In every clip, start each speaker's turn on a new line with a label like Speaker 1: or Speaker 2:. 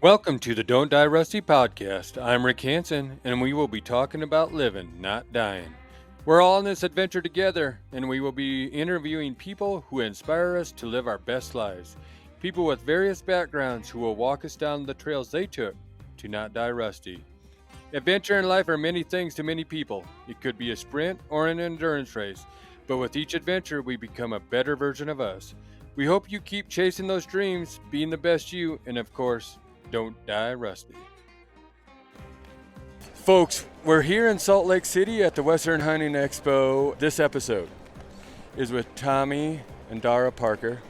Speaker 1: Welcome to the Don't Die Rusty podcast. I'm Rick Hansen, and we will be talking about living, not dying. We're all on this adventure together, and we will be interviewing people who inspire us to live our best lives. People with various backgrounds who will walk us down the trails they took to not die rusty. Adventure in life are many things to many people. It could be a sprint or an endurance race, but with each adventure, we become a better version of us. We hope you keep chasing those dreams, being the best you, and of course, don't die rusty. Folks, we're here in Salt Lake City at the Western Hunting Expo. This episode is with Tomy and Dara Parker.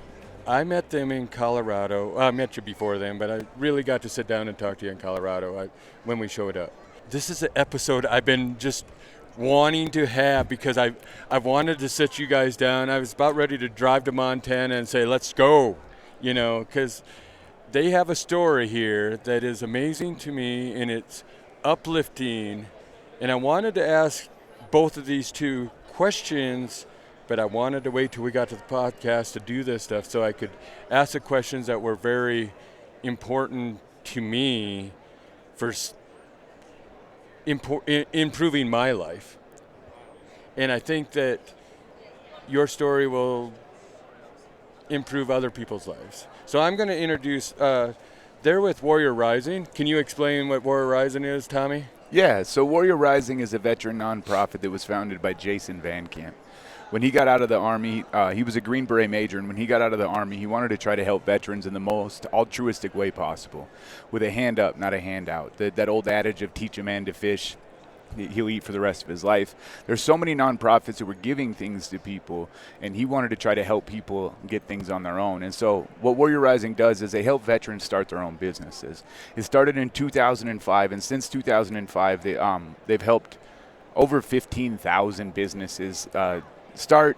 Speaker 1: I met them in Colorado. I met you before then, but I really got to sit down and talk to you in Colorado when we showed up. This is an episode I've been just wanting to have because I've wanted to sit you guys down. I was about ready to drive to Montana and say, let's go, because they have a story here that is amazing to me, and it's uplifting. And I wanted to ask both of these two questions, but I wanted to wait till we got to the podcast to do this stuff so I could ask the questions that were very important to me for improving my life. And I think that your story will improve other people's lives. So I'm going to introduce, they're with Warrior Rising. Can you explain what Warrior Rising is, Tomy?
Speaker 2: Yeah, so Warrior Rising is a veteran nonprofit that was founded by Jason Van Camp. When he got out of the Army, he was a Green Beret major, and when he got out of the Army, he wanted to try to help veterans in the most altruistic way possible, with a hand up, not a handout. That old adage of teach a man to fish, he'll eat for the rest of his life. There's so many nonprofits that were giving things to people, and he wanted to try to help people get things on their own. And so what Warrior Rising does is they help veterans start their own businesses. It started in 2005, and since 2005, they've helped over 15,000 businesses start.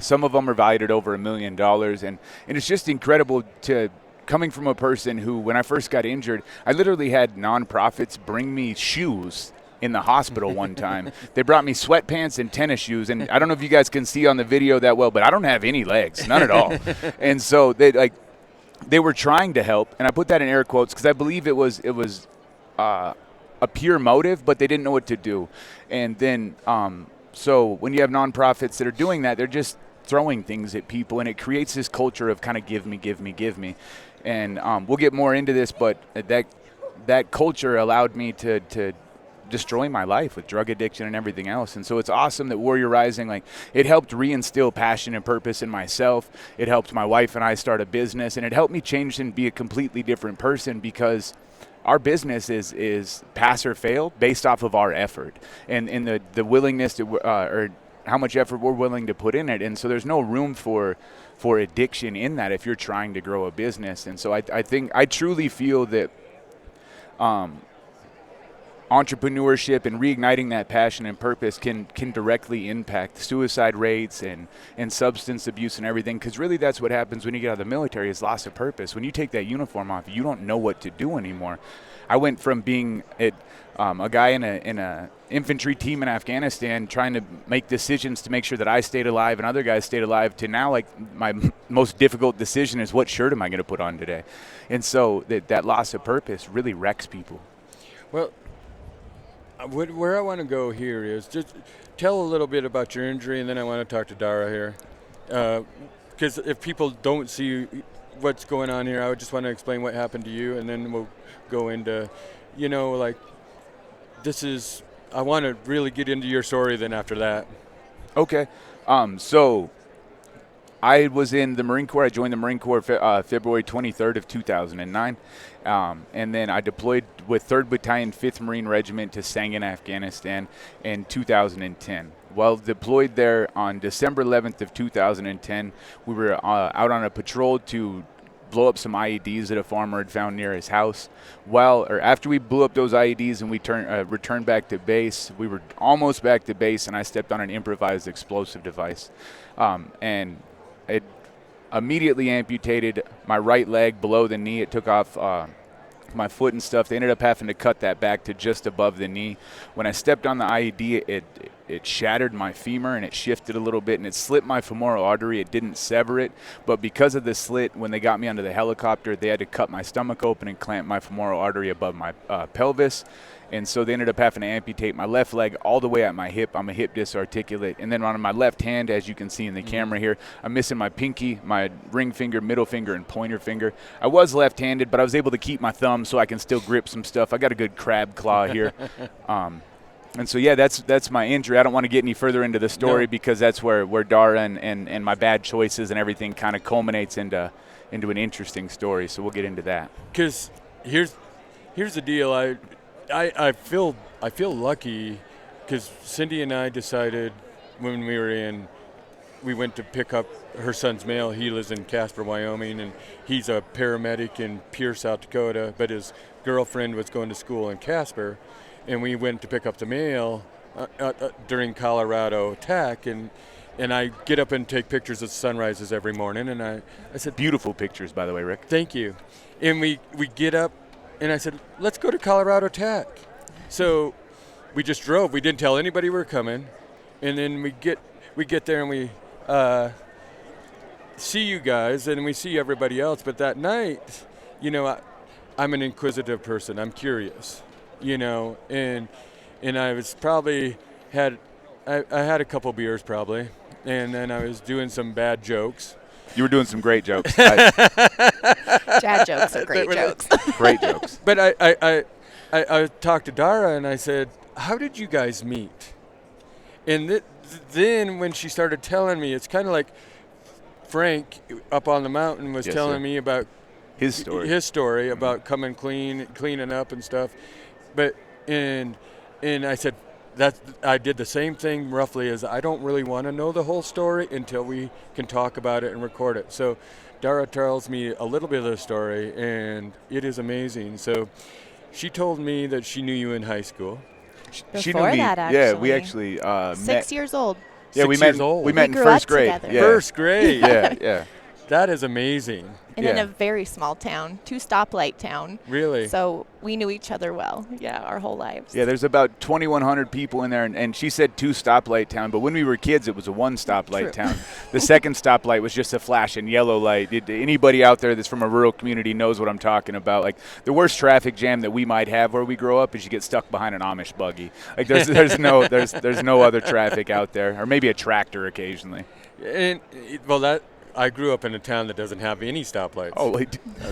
Speaker 2: Some of them are valued at over $1 million, and it's just incredible to coming from a person who, when I first got injured, I literally had nonprofits bring me shoes in the hospital one time. They brought me sweatpants and tennis shoes, and I don't know if you guys can see on the video that well, but I don't have any legs, none at all. And so they were trying to help, and I put that in air quotes because I believe it was a pure motive, but they didn't know what to do. And then so when you have nonprofits that are doing that, they're just throwing things at people, and it creates this culture of kind of give me. And we'll get more into this, but that culture allowed me to destroy my life with drug addiction and everything else. And so it's awesome that Warrior Rising, it helped reinstill passion and purpose in myself. It helped my wife and I start a business, and it helped me change and be a completely different person, because our business is pass or fail based off of our effort and the willingness to or how much effort we're willing to put in it. And so there's no room for addiction in that if you're trying to grow a business. And so I truly feel that entrepreneurship and reigniting that passion and purpose can directly impact suicide rates and substance abuse and everything, because really that's what happens when you get out of the military, is loss of purpose. When you take that uniform off, you don't know what to do anymore. I went from being a guy in a infantry team in Afghanistan trying to make decisions to make sure that I stayed alive and other guys stayed alive, to now my most difficult decision is, what shirt am I going to put on today? And so that loss of purpose really wrecks people.
Speaker 1: Well, where I want to go here is just tell a little bit about your injury, and then I want to talk to Dara here. Because if people don't see what's going on here, I would just want to explain what happened to you, and then we'll go into, I want to really get into your story then after that.
Speaker 2: Okay. So I was in the Marine Corp. I joined the Marine Corp February 23rd of 2009. And then I deployed with 3rd Battalion, 5th Marine Regiment to Sangin, Afghanistan in 2010. While deployed there on December 11th of 2010, we were out on a patrol to blow up some IEDs that a farmer had found near his house. After we blew up those IEDs and we returned back to base, we were almost back to base, and I stepped on an improvised explosive device. And it immediately amputated my right leg below the knee. It took off my foot and stuff. They ended up having to cut that back to just above the knee. When I stepped on the IED, it shattered my femur and it shifted a little bit and it slit my femoral artery. It didn't sever it, but because of the slit, when they got me onto the helicopter, they had to cut my stomach open and clamp my femoral artery above my pelvis. And so they ended up having to amputate my left leg all the way at my hip. I'm a hip dysarticulate. And then on my left hand, as you can see in the camera here, I'm missing my pinky, my ring finger, middle finger, and pointer finger. I was left-handed, but I was able to keep my thumb so I can still grip some stuff. I got a good crab claw here. And so, yeah, that's my injury. I don't want to get any further into the story because that's where Dara and my bad choices and everything kind of culminates into an interesting story. So we'll get into that.
Speaker 1: Because here's the deal. I feel lucky because Cindy and I decided when we went to pick up her son's mail. He lives in Casper, Wyoming, and he's a paramedic in Pierce, South Dakota, but his girlfriend was going to school in Casper, and we went to pick up the mail during Colorado attack, and I get up and take pictures of sunrises every morning, and I said,
Speaker 2: beautiful pictures, by the way, Rick.
Speaker 1: Thank you. And we get up, and I said, let's go to Colorado attack. So we just drove. We didn't tell anybody we were coming, and then we get there and we see you guys and we see everybody else. But that night, I'm an inquisitive person. I'm curious, and I was probably I had a couple beers probably, and then I was doing some bad jokes.
Speaker 2: You were doing some great jokes.
Speaker 3: Dad jokes are great jokes.
Speaker 2: Great jokes.
Speaker 1: But I talked to Dara and I said, how did you guys meet? And then when she started telling me, it's kind of like Frank up on the mountain was telling me about
Speaker 2: his story
Speaker 1: about coming cleaning up and stuff. But and I said, I did the same thing roughly as I don't really want to know the whole story until we can talk about it and record it. So Dara tells me a little bit of the story, and it is amazing. So she told me that she knew you in high school.
Speaker 2: She knew me.
Speaker 3: That, actually.
Speaker 2: Yeah, we actually
Speaker 3: 6 years old.
Speaker 2: Yeah, we met in first grade.
Speaker 3: Together.
Speaker 2: Yeah.
Speaker 1: First grade.
Speaker 2: Yeah.
Speaker 1: That is amazing.
Speaker 3: And in a very small town, 2-stoplight town.
Speaker 1: Really?
Speaker 3: So we knew each other well, our whole lives.
Speaker 2: Yeah, there's about 2,100 people in there, and she said 2-stoplight town, but when we were kids, it was a 1-stoplight town. The second stoplight was just a flashing yellow light. Anybody out there that's from a rural community knows what I'm talking about. Like, the worst traffic jam that we might have where we grow up is you get stuck behind an Amish buggy. Like, there's no other traffic out there, or maybe a tractor occasionally.
Speaker 1: And I grew up in a town that doesn't have any stoplights.
Speaker 2: Oh,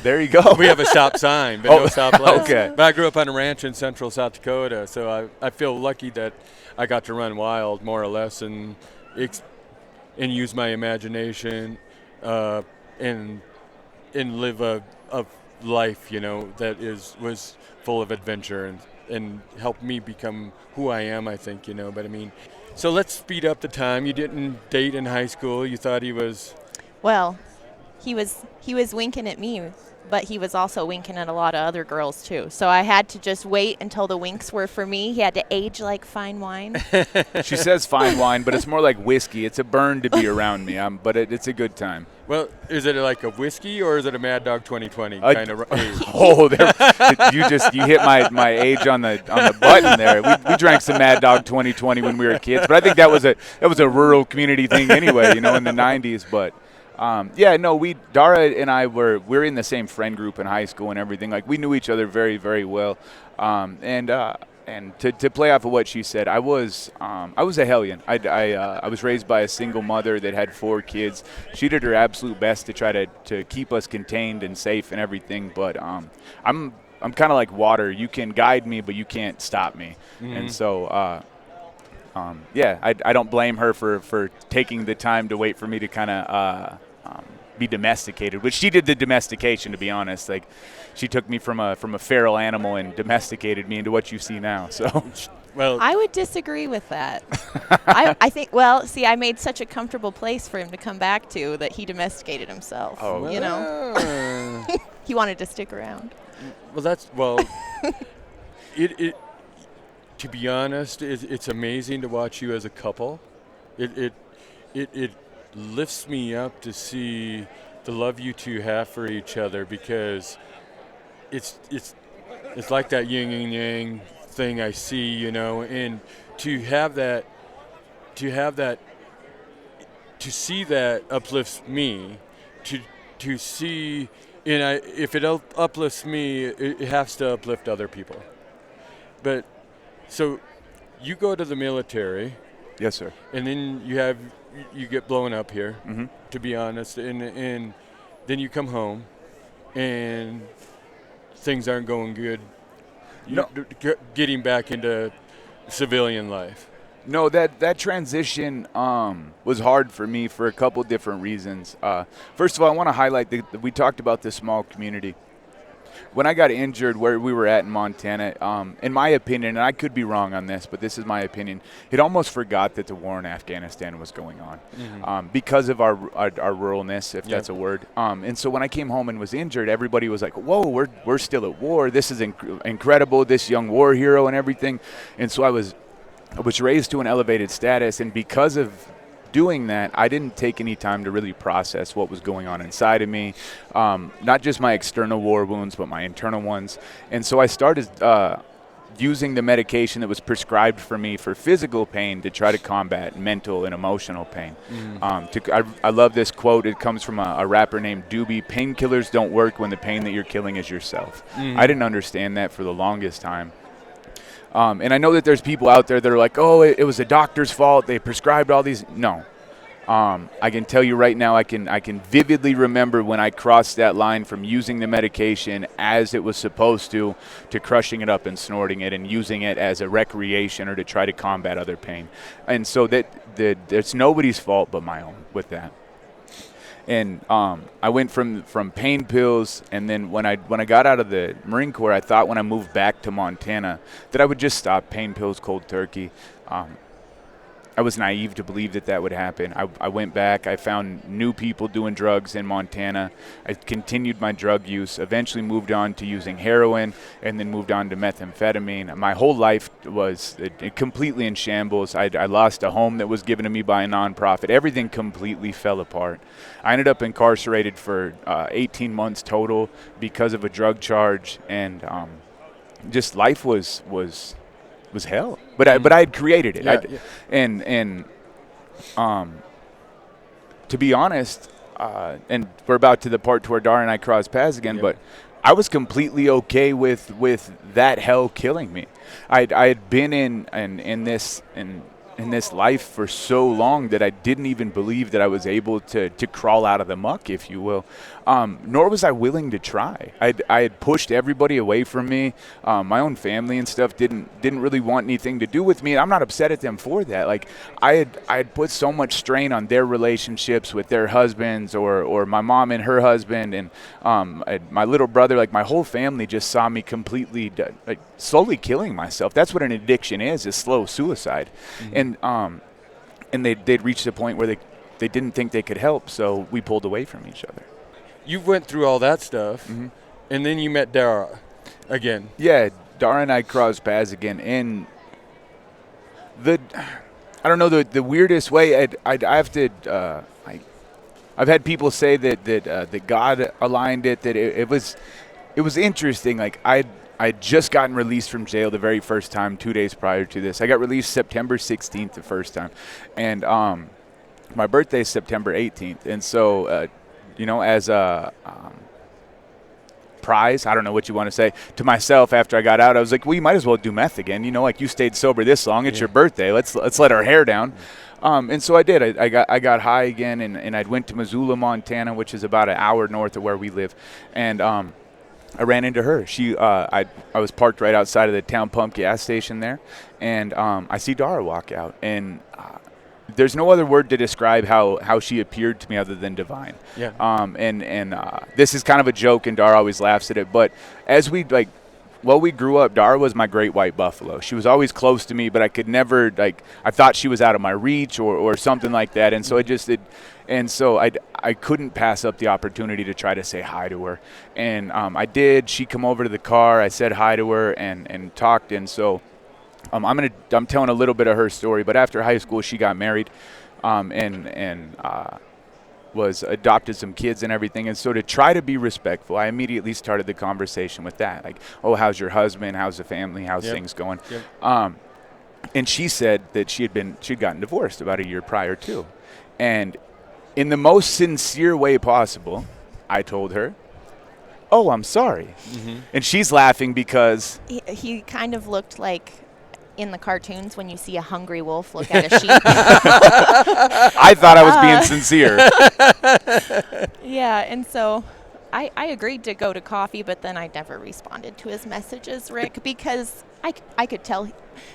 Speaker 2: there you go.
Speaker 1: We have a stop sign, but no stoplights.
Speaker 2: Okay.
Speaker 1: But I grew up on a ranch in central South Dakota, so I feel lucky that I got to run wild, more or less, and use my imagination and live a life, that was full of adventure and helped me become who I am, I think, But I mean, so let's speed up the time. You didn't date in high school. You thought he was...
Speaker 3: Well, he was winking at me, but he was also winking at a lot of other girls too. So I had to just wait until the winks were for me. He had to age like fine wine.
Speaker 2: She says fine wine, but it's more like whiskey. It's a burn to be around me, but it's a good time.
Speaker 1: Well, is it like a whiskey or is it a Mad Dog 2020 kind of age?
Speaker 2: Oh, you hit my age on the button there. We drank some Mad Dog 2020 when we were kids, but I think that was a rural community thing anyway, in the 90s. But Dara and I we're in the same friend group in high school and everything. Like, we knew each other very, very well. And to play off of what she said, I was a hellion. I was raised by a single mother that had 4 kids. She did her absolute best to try to keep us contained and safe and everything. But I'm kind of like water. You can guide me, but you can't stop me. Mm-hmm. And so I don't blame her for taking the time to wait for me to kind of be domesticated, which she did the domestication, to be honest. Like, she took me from a feral animal and domesticated me into what you see now. So,
Speaker 3: well, I would disagree with that. I think, I made such a comfortable place for him to come back to that he domesticated himself.
Speaker 2: Oh,
Speaker 3: he wanted to stick around.
Speaker 1: It to be honest, it's amazing to watch you as a couple. It lifts me up to see the love you two have for each other, because it's like that yin and yang thing I see, and to have that to have that, to see that uplifts me, to see, if it uplifts me, it has to uplift other people. But so you go to the military.
Speaker 2: Yes, sir.
Speaker 1: And then you get blown up here, to be honest, and then you come home, and things aren't going good. Getting back into civilian life.
Speaker 2: No, that transition was hard for me for a couple different reasons. First of all, I want to highlight that we talked about this small community. When I got injured where we were at in Montana, in my opinion, and I could be wrong on this, but this is my opinion, it almost forgot that the war in Afghanistan was going on because of our ruralness, if that's a word. And so when I came home and was injured, everybody was like, whoa, we're still at war. This is incredible, this young war hero and everything. And so I was raised to an elevated status, and because of doing that, I didn't take any time to really process what was going on inside of me, not just my external war wounds, but my internal ones. And so I started using the medication that was prescribed for me for physical pain to try to combat mental and emotional pain. I love this quote. It comes from a rapper named Doobie. Painkillers don't work when the pain that you're killing is yourself. I didn't understand that for the longest time. And I know that there's people out there that are like, oh, it was a doctor's fault. They prescribed all these. No. I can tell you right now, I can vividly remember when I crossed that line from using the medication as it was supposed to crushing it up and snorting it and using it as a recreation or to try to combat other pain. And so that it's nobody's fault but my own with that. And I went from pain pills, and then when I got out of the Marine Corps, I thought when I moved back to Montana that I would just stop pain pills cold turkey. I was naive to believe that would happen. I went back. I found new people doing drugs in Montana. I continued my drug use, eventually moved on to using heroin, and then moved on to methamphetamine. My whole life was completely in shambles. I lost a home that was given to me by a nonprofit. Everything completely fell apart. I ended up incarcerated for 18 months total because of a drug charge, and just life was hell, but I had created it. And to be honest, and we're about to the part where Dara and I cross paths again, but I was completely okay with that hell killing me. I had been in this life for so long that I didn't even believe that I was able to crawl out of the muck, if you will. Nor was I willing to try. I had pushed everybody away from me. My own family and stuff didn't really want anything to do with me. I'm not upset at them for that. Like I had put so much strain on their relationships with their husbands, or my mom and her husband, and my little brother. Like my whole family just saw me completely slowly killing myself. That's what an addiction is slow suicide. And they'd reached a point where they didn't think they could help, so we pulled away from each other.
Speaker 1: You went through all that stuff, and then you met Dara again. Yeah,
Speaker 2: Dara and I crossed paths again, and I don't know, the weirdest way. I'd have to. I've had people say that God aligned it. That it was interesting. Like I'd just gotten released from jail the very first time 2 days prior to this. I got released September 16th the first time, and my birthday is September 18th, and so. As a prize, I don't know what you want to say, to myself after I got out, I was like, well, you might as well do meth again. Like you stayed sober this long. It's your birthday. Let's let our hair down. And so I did. I got high again, and I went to Missoula, Montana, which is about an hour north of where we live. And I ran into her. I was parked right outside of the town pump gas station there, and I see Dara walk out, and there's no other word to describe how she appeared to me other than divine. Yeah. And this is kind of a joke, and Dara always laughs at it. But as we grew up, Dara was my great white buffalo. She was always close to me, but I could never I thought she was out of my reach or something like that. And so I couldn't pass up the opportunity to try to say hi to her. And I did. She come over to the car. I said hi to her and talked. And so. I'm telling a little bit of her story, but after high school, she got married, and was adopted some kids and everything. And so to try to be respectful, I immediately started the conversation with that, like, "Oh, how's your husband? How's the family? How's things going?" Yep. And she said that she'd gotten divorced about a year prior too. And in the most sincere way possible, I told her, "Oh, I'm sorry." Mm-hmm. And she's laughing because
Speaker 3: he kind of looked like in the cartoons when you see a hungry wolf look at a sheep.
Speaker 2: I thought I was being sincere.
Speaker 3: Yeah, and so I agreed to go to coffee, but then I never responded to his messages, Rick, because I could tell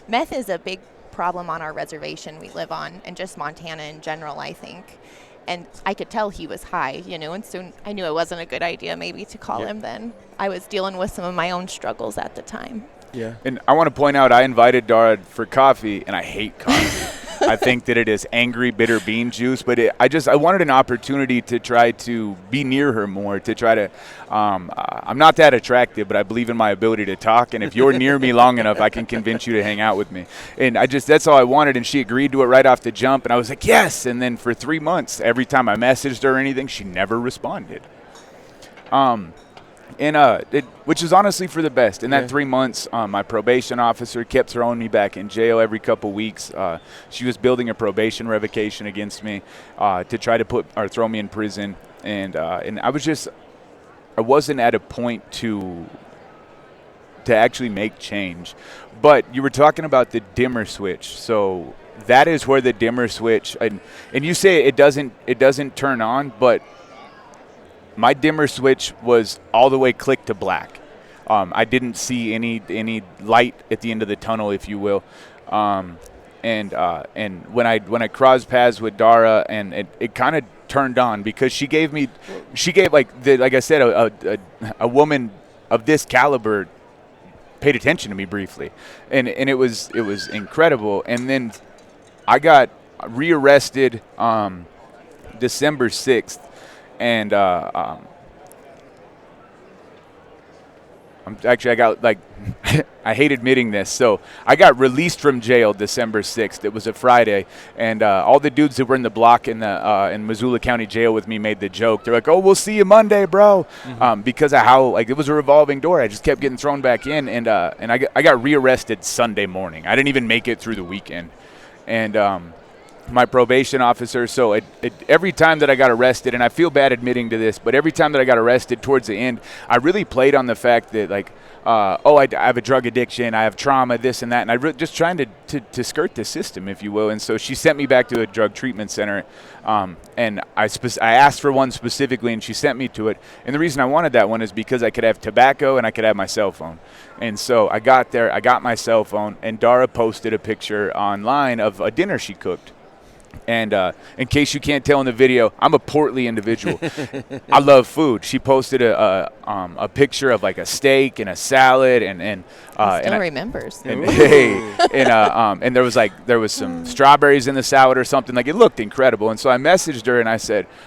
Speaker 3: meth is a big problem on our reservation we live on, and just Montana in general, I think. And I could tell he was high, and soon I knew it wasn't a good idea maybe to call him then. I was dealing with some of my own struggles at the time.
Speaker 1: Yeah.
Speaker 2: And I want to point out, I invited Dara for coffee, and I hate coffee. I think that it is angry, bitter bean juice, but I wanted an opportunity to try to be near her more, to try to, I'm not that attractive, but I believe in my ability to talk, and if you're near me long enough, I can convince you to hang out with me. And that's all I wanted, and she agreed to it right off the jump, and I was like, yes! And then for 3 months, every time I messaged her or anything, she never responded. Which is honestly for the best. In that 3 months, my probation officer kept throwing me back in jail every couple weeks. She was building a probation revocation against me to try to throw me in prison. And I wasn't at a point to actually make change. But you were talking about the dimmer switch. So that is where the dimmer switch, and you say it doesn't turn on, but my dimmer switch was all the way clicked to black. I didn't see any light at the end of the tunnel, if you will. And when I crossed paths with Dara, and it kind of turned on because she gave like I said, a woman of this caliber paid attention to me briefly, and it was incredible. And then I got rearrested December 6th. And I got I hate admitting this. So I got released from jail December 6th. It was a Friday, and all the dudes that were in the block in Missoula County Jail with me made the joke. They're like, "Oh, we'll see you Monday, bro," because of how it was a revolving door. I just kept getting thrown back in, and I got rearrested Sunday morning. I didn't even make it through the weekend, and my probation officer, so every time that I got arrested, and I feel bad admitting to this, but every time that I got arrested towards the end, I really played on the fact that I have a drug addiction, I have trauma, this and that, and I just trying to skirt the system, if you will. And so she sent me back to a drug treatment center, and I asked for one specifically, and she sent me to it. And the reason I wanted that one is because I could have tobacco and I could have my cell phone. And so I got there, I got my cell phone, and Dara posted a picture online of a dinner she cooked. And in case you can't tell in the video, I'm a portly individual. I love food. She posted a picture of like a steak and a salad, and
Speaker 3: still remembers.
Speaker 2: And and there was some strawberries in the salad or something. Like, it looked incredible. And so I messaged her and I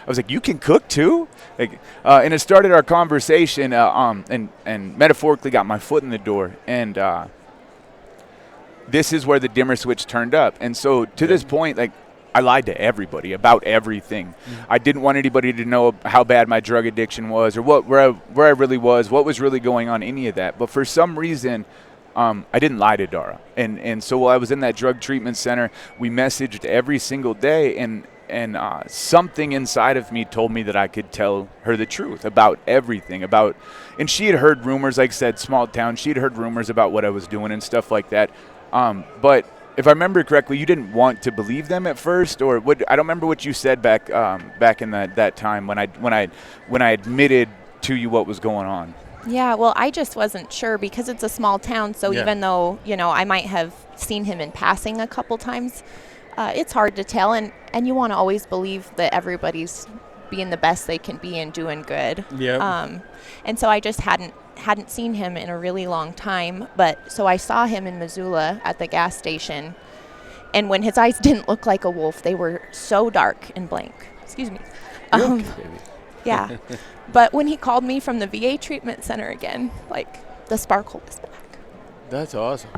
Speaker 2: was like, "You can cook too?" And it started our conversation, and metaphorically got my foot in the door. And this is where the dimmer switch turned up. And so to this point, I lied to everybody about everything. Mm-hmm. I didn't want anybody to know how bad my drug addiction was, or where I really was, what was really going on, any of that. But for some reason, I didn't lie to Dara. And so while I was in that drug treatment center, we messaged every single day, and something inside of me told me that I could tell her the truth about everything. And she had heard rumors, like I said, small town. She had heard rumors about what I was doing and stuff like that. But if I remember correctly, you didn't want to believe them at first, or I don't remember what you said back in that time when I admitted to you what was going on.
Speaker 3: Yeah, well, I just wasn't sure because it's a small town. So even though I might have seen him in passing a couple times, it's hard to tell, and you want to always believe that everybody's being the best they can be and doing good.
Speaker 1: Yeah.
Speaker 3: And so I just hadn't seen him in a really long time, but so I saw him in Missoula at the gas station, and when his eyes didn't look like a wolf, they were so dark and blank. Excuse me.
Speaker 2: Okay,
Speaker 3: Yeah. But when he called me from the VA treatment center again, the sparkle was back.
Speaker 1: That's awesome.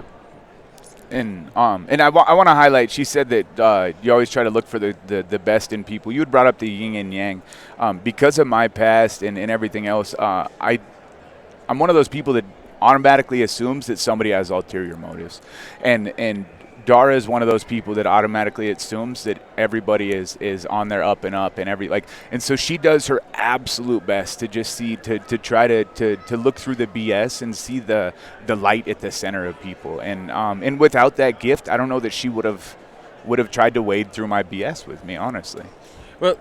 Speaker 2: And I want to highlight, she said that you always try to look for the best in people. You had brought up the yin and yang. Because of my past and everything else, I'm one of those people that automatically assumes that somebody has ulterior motives. And Dara is one of those people that automatically assumes that everybody is on their up and up, and so she does her absolute best to just to try to look through the BS and see the light at the center of people. And without that gift, I don't know that she would have tried to wade through my BS with me, honestly.
Speaker 1: Well,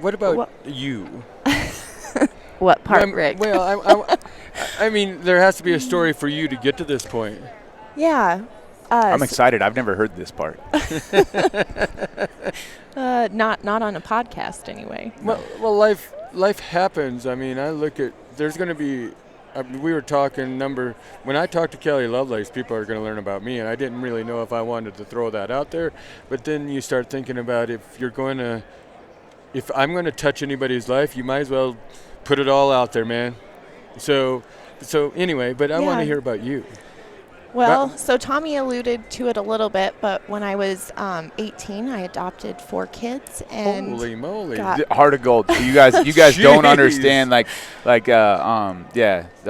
Speaker 1: what about you?
Speaker 3: What part, Rick?
Speaker 1: Well, I mean, there has to be a story for you to get to this point.
Speaker 3: Yeah.
Speaker 2: I'm excited. I've never heard this part.
Speaker 3: Not on a podcast, anyway.
Speaker 1: Well, life happens. I mean, there's going to be. We were talking when I talked to Kelly Lovelace, people are going to learn about me, and I didn't really know if I wanted to throw that out there. But then you start thinking about if I'm going to touch anybody's life, you might as well put it all out there, man. So anyway, but I want to hear about you.
Speaker 3: Well, so Tommy alluded to it a little bit, but when I was 18, I adopted 4 kids, and
Speaker 1: holy moly,
Speaker 2: heart of gold. You guys don't understand, the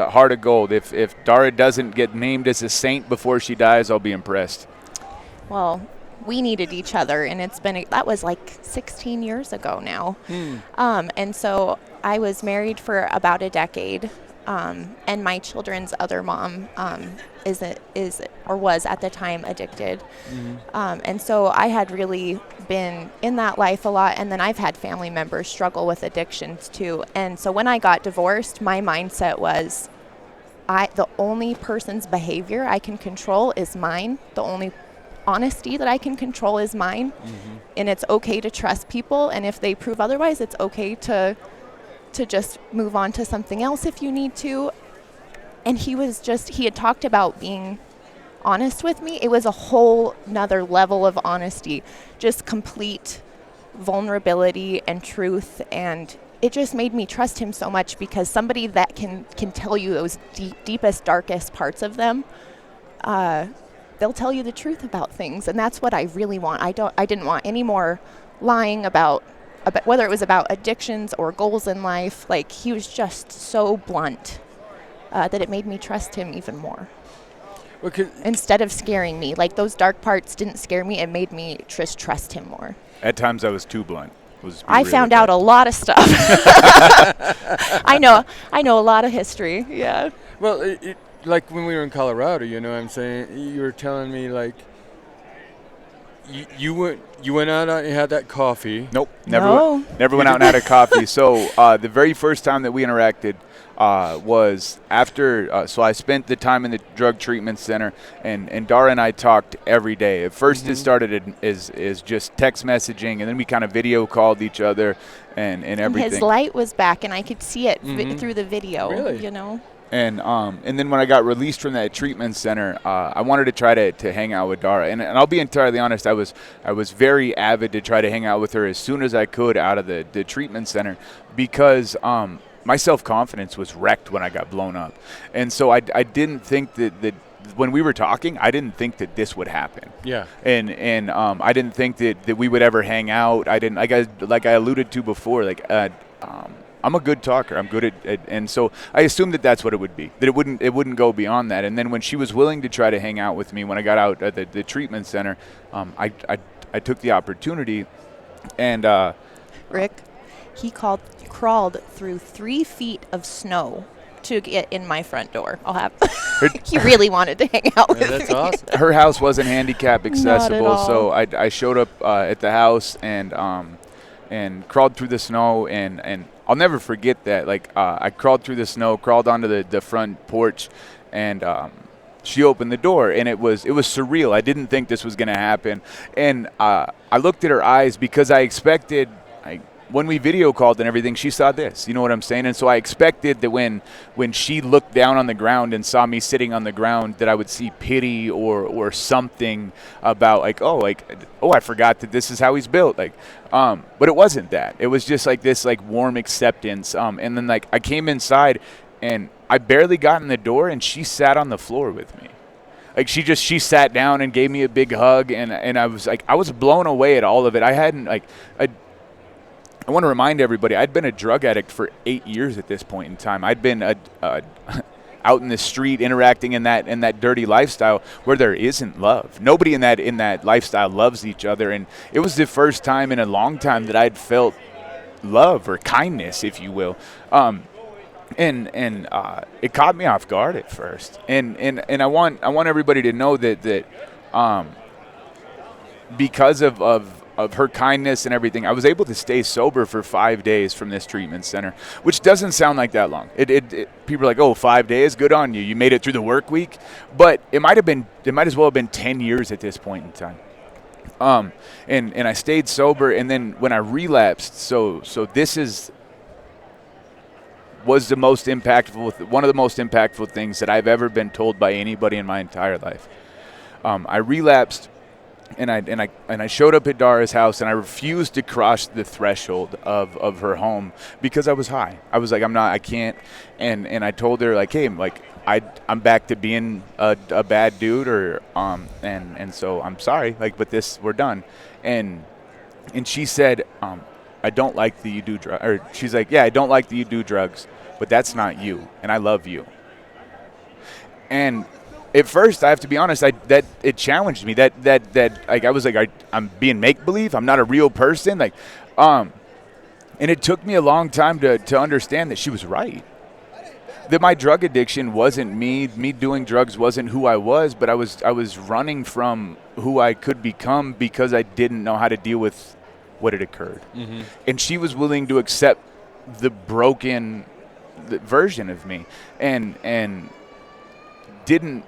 Speaker 2: heart of gold. If Dara doesn't get named as a saint before she dies, I'll be impressed.
Speaker 3: Well, we needed each other, and that was like 16 years ago now. And so I was married for about a decade. And my children's other mom was at the time addicted. And so I had really been in that life a lot, and then I've had family members struggle with addictions too. And so when I got divorced, my mindset was the only person's behavior I can control is mine. The only honesty that I can control is mine. And it's okay to trust people, and if they prove otherwise, it's okay to just move on to something else if you need to. And he had talked about being honest with me. It was a whole nother level of honesty, just complete vulnerability and truth. And it just made me trust him so much, because somebody that can tell you those deepest, darkest parts of them, they'll tell you the truth about things. And that's what I really want. I didn't want any more lying about whether it was about addictions or goals in life. Like, he was just so blunt that it made me trust him even more. Instead of scaring me, like those dark parts didn't scare me, it made me just trust him more.
Speaker 2: At times I was too blunt.
Speaker 3: I found out a lot of stuff. I know a lot of history. Yeah.
Speaker 1: Well, like when we were in Colorado, you know what I'm saying? You were telling me, like, you went out and had that coffee.
Speaker 2: Nope, never went out and had a coffee. So the very first time that we interacted was after. So I spent the time in the drug treatment center, and Dara and I talked every day. At first, it started as just text messaging, and then we kind of video called each other and everything.
Speaker 3: And his light was back, and I could see it through the video.
Speaker 1: Really?
Speaker 3: You know.
Speaker 2: And then when I got released from that treatment center, I wanted to try to hang out with Dara. And I'll be entirely honest, I was very avid to try to hang out with her as soon as I could out of the treatment center, because my self-confidence was wrecked when I got blown up. And so I didn't think that when we were talking, I didn't think that this would happen.
Speaker 1: Yeah.
Speaker 2: And I didn't think that we would ever hang out. I didn't, like I alluded to before, I'm a good talker. I'm good at and so I assumed that that's what it would be. That it wouldn't go beyond that. And then when she was willing to try to hang out with me when I got out at the treatment center, I took the opportunity, and
Speaker 3: Rick, he crawled through 3 feet of snow to get in my front door. He really wanted to hang out with me.
Speaker 1: That's awesome.
Speaker 2: Her house wasn't handicap accessible,
Speaker 3: Not at all.
Speaker 2: so I showed up at the house and crawled through the snow, and I'll never forget that. Like, I crawled through the snow, crawled onto the front porch, and she opened the door, and it was surreal. I didn't think this was going to happen, and I looked at her eyes, because I expected, when we video called and everything, she saw this. You know what I'm saying? And so I expected that when she looked down on the ground and saw me sitting on the ground, that I would see pity or something about I forgot that this is how he's built. But it wasn't that. It was just like this warm acceptance. And then I came inside, and I barely got in the door, and she sat on the floor with me. She sat down and gave me a big hug, and I was blown away at all of it. I want to remind everybody, I'd been a drug addict for 8 years at this point in time. I'd been out in the street interacting in that dirty lifestyle where there isn't love. Nobody in that lifestyle loves each other, and it was the first time in a long time that I'd felt love or kindness, if you will. And it caught me off guard at first, and I want everybody to know that because of her kindness and everything, I was able to stay sober for 5 days from this treatment center, which doesn't sound like that long. People are like, oh, 5 days, good on you. You made it through the work week, but it might as well have been 10 years at this point in time. And I stayed sober, and then when I relapsed, so this was one of the most impactful things that I've ever been told by anybody in my entire life. I relapsed, and I showed up at Dara's house, and I refused to cross the threshold of her home because I was high. I was like, I can't. And I told her, like, hey, like, I'm back to being a bad dude, and so I'm sorry, like, but we're done. And she said, I don't like that you do drugs. Or she's like, yeah, I don't like that you do drugs, but that's not you, and I love you. And at first, I have to be honest, that it challenged me. That like, I was like, I'm being make believe. I'm not a real person. Like, and it took me a long time to understand that she was right. That my drug addiction wasn't me. Me doing drugs wasn't who I was, but I was running from who I could become because I didn't know how to deal with what had occurred. Mm-hmm. And she was willing to accept the broken version of me, and didn't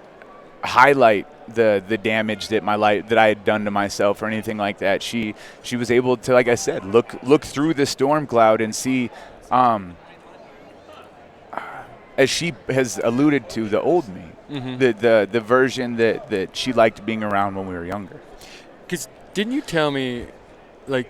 Speaker 2: highlight the damage that that I had done to myself or anything like that. She was able to, like I said, look through the storm cloud and see, as she has alluded to, the old me, mm-hmm. the version that she liked being around when we were younger.
Speaker 1: Because didn't you tell me, like,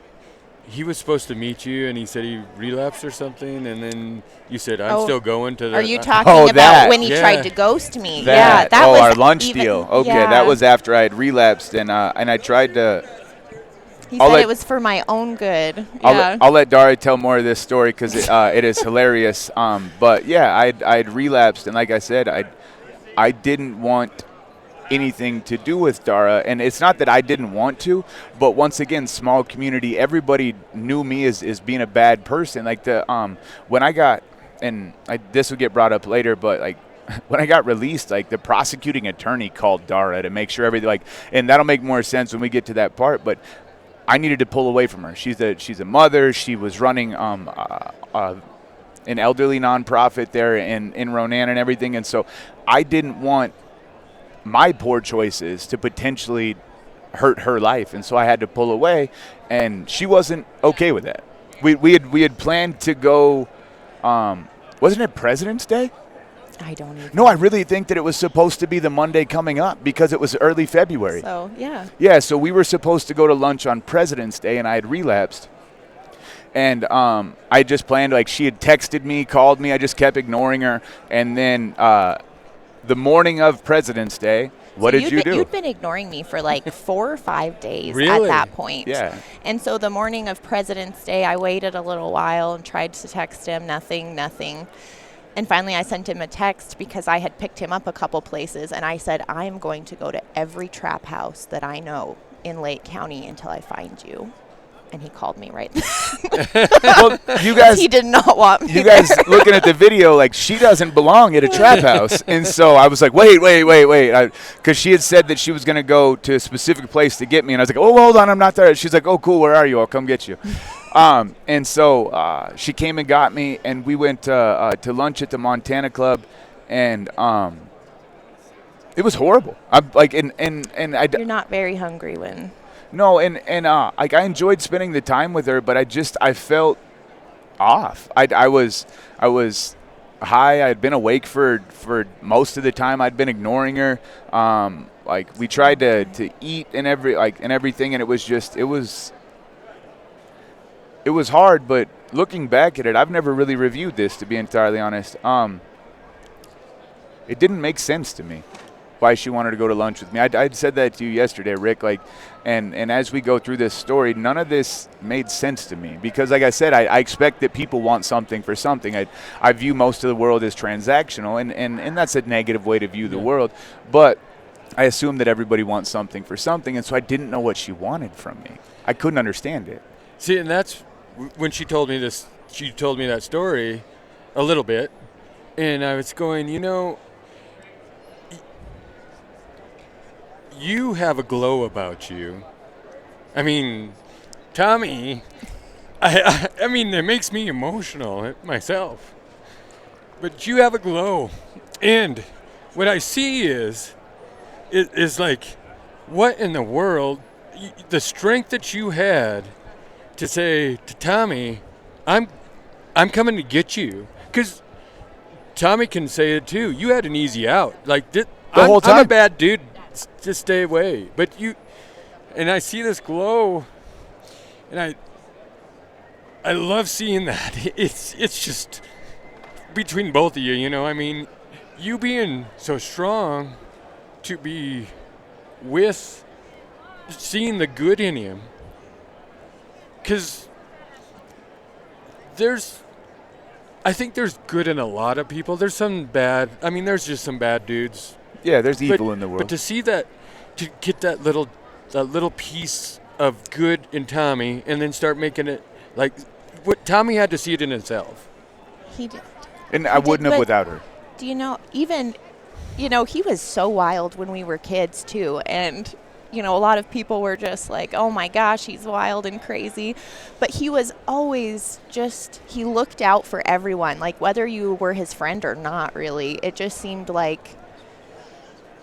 Speaker 1: he was supposed to meet you, and he said he relapsed or something, and then you said, I'm still going to the...
Speaker 3: Are you talking about when he tried to ghost me?
Speaker 2: That was our lunch deal. Okay, that was after I had relapsed, and I tried to...
Speaker 3: He said it was for my own good.
Speaker 2: I'll let Dara tell more of this story because it is hilarious. But, yeah, I'd relapsed, and like I said, I didn't want anything to do with Dara, and it's not that I didn't want to, but once again, small community, everybody knew me as being a bad person. Like, when I got, and this will get brought up later, but like when I got released, like, the prosecuting attorney called Dara to make sure everything, like, and that'll make more sense when we get to that part, but I needed to pull away from her. She's a mother. She was running an elderly nonprofit there in Ronan and everything, and so I didn't want my poor choices to potentially hurt her life, and so I had to pull away, and she wasn't okay with that. We had planned to go, wasn't it President's Day?
Speaker 3: I don't even.
Speaker 2: No, I really think that it was supposed to be the Monday coming up because it was early February.
Speaker 3: So, yeah.
Speaker 2: Yeah, so we were supposed to go to lunch on President's Day, and I had relapsed. And I just planned, like, she had texted me, called me, I just kept ignoring her, and then the morning of President's Day, what did you do?
Speaker 3: You'd been ignoring me for like 4 or 5 days
Speaker 1: really?
Speaker 3: At that point.
Speaker 2: Yeah.
Speaker 3: And so the morning of President's Day, I waited a little while and tried to text him, nothing. And finally I sent him a text because I had picked him up a couple places, and I said, I am going to go to every trap house that I know in Lake County until I find you. And he called me right then.
Speaker 2: Well, you guys,
Speaker 3: he did not want me.
Speaker 2: You guys looking at the video, like, she doesn't belong at a trap house. And so I was like, wait. Because she had said that she was going to go to a specific place to get me. And I was like, oh, hold on, I'm not there. She's like, oh, cool, where are you? I'll come get you. And so she came and got me, and we went to lunch at the Montana Club. And it was horrible. I'm like,
Speaker 3: You're not very hungry when...
Speaker 2: No, and like, I enjoyed spending the time with her, but I felt off. I was high. I had been awake for most of the time. I'd been ignoring her. Like, we tried to eat and everything, and it was hard. But looking back at it, I've never really reviewed this, to be entirely honest. It didn't make sense to me. why she wanted to go to lunch with me. I'd said that to you yesterday, Rick. Like, and as we go through this story, none of this made sense to me because, like I said, I expect that people want something for something. I view most of the world as transactional, and that's a negative way to view the world. But I assume that everybody wants something for something, and so I didn't know what she wanted from me. I couldn't understand it.
Speaker 1: See, and that's when she told me this. She told me that story a little bit, and I was going, you have a glow about you. I mean, Tommy, I mean, it makes me emotional myself. But you have a glow. And what I see is like, what in the world, the strength that you had to say to Tommy, I'm coming to get you. Because Tommy can say it too. You had an easy out. Like,
Speaker 2: whole time.
Speaker 1: I'm a bad dude. Just stay away. But and I see this glow, and I love seeing that. It's just between both of you, I mean, you being so strong to be with seeing the good in him. Because I think there's good in a lot of people. There's some bad. I mean, there's just some bad dudes.
Speaker 2: Yeah, there's evil in the world.
Speaker 1: But to see that, to get that little piece of good in Tommy, and then start making it like what Tommy had to see it in himself.
Speaker 3: He did.
Speaker 2: And I wouldn't have without her.
Speaker 3: Do you know, even, he was so wild when we were kids too. And, a lot of people were just like, oh my gosh, he's wild and crazy. But he was always he looked out for everyone, like whether you were his friend or not, really. It just seemed like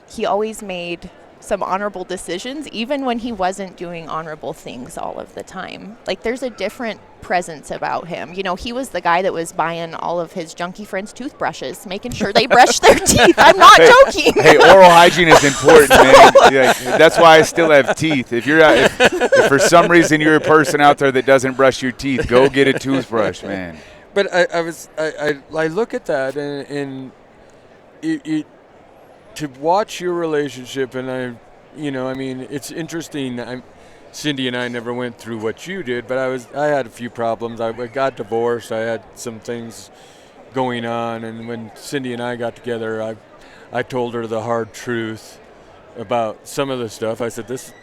Speaker 3: he always made some honorable decisions, even when he wasn't doing honorable things all of the time. Like, there's a different presence about him. He was the guy that was buying all of his junkie friends' toothbrushes, making sure they brushed their teeth. I'm not joking.
Speaker 2: Hey, oral hygiene is important, man. Yeah, that's why I still have teeth. If for some reason you're a person out there that doesn't brush your teeth, go get a toothbrush, man.
Speaker 1: But I look at that and it to watch your relationship, and I mean, it's interesting. Cindy and I never went through what you did, but I had a few problems. I got divorced. I had some things going on, and when Cindy and I got together, I told her the hard truth about some of the stuff. I said this,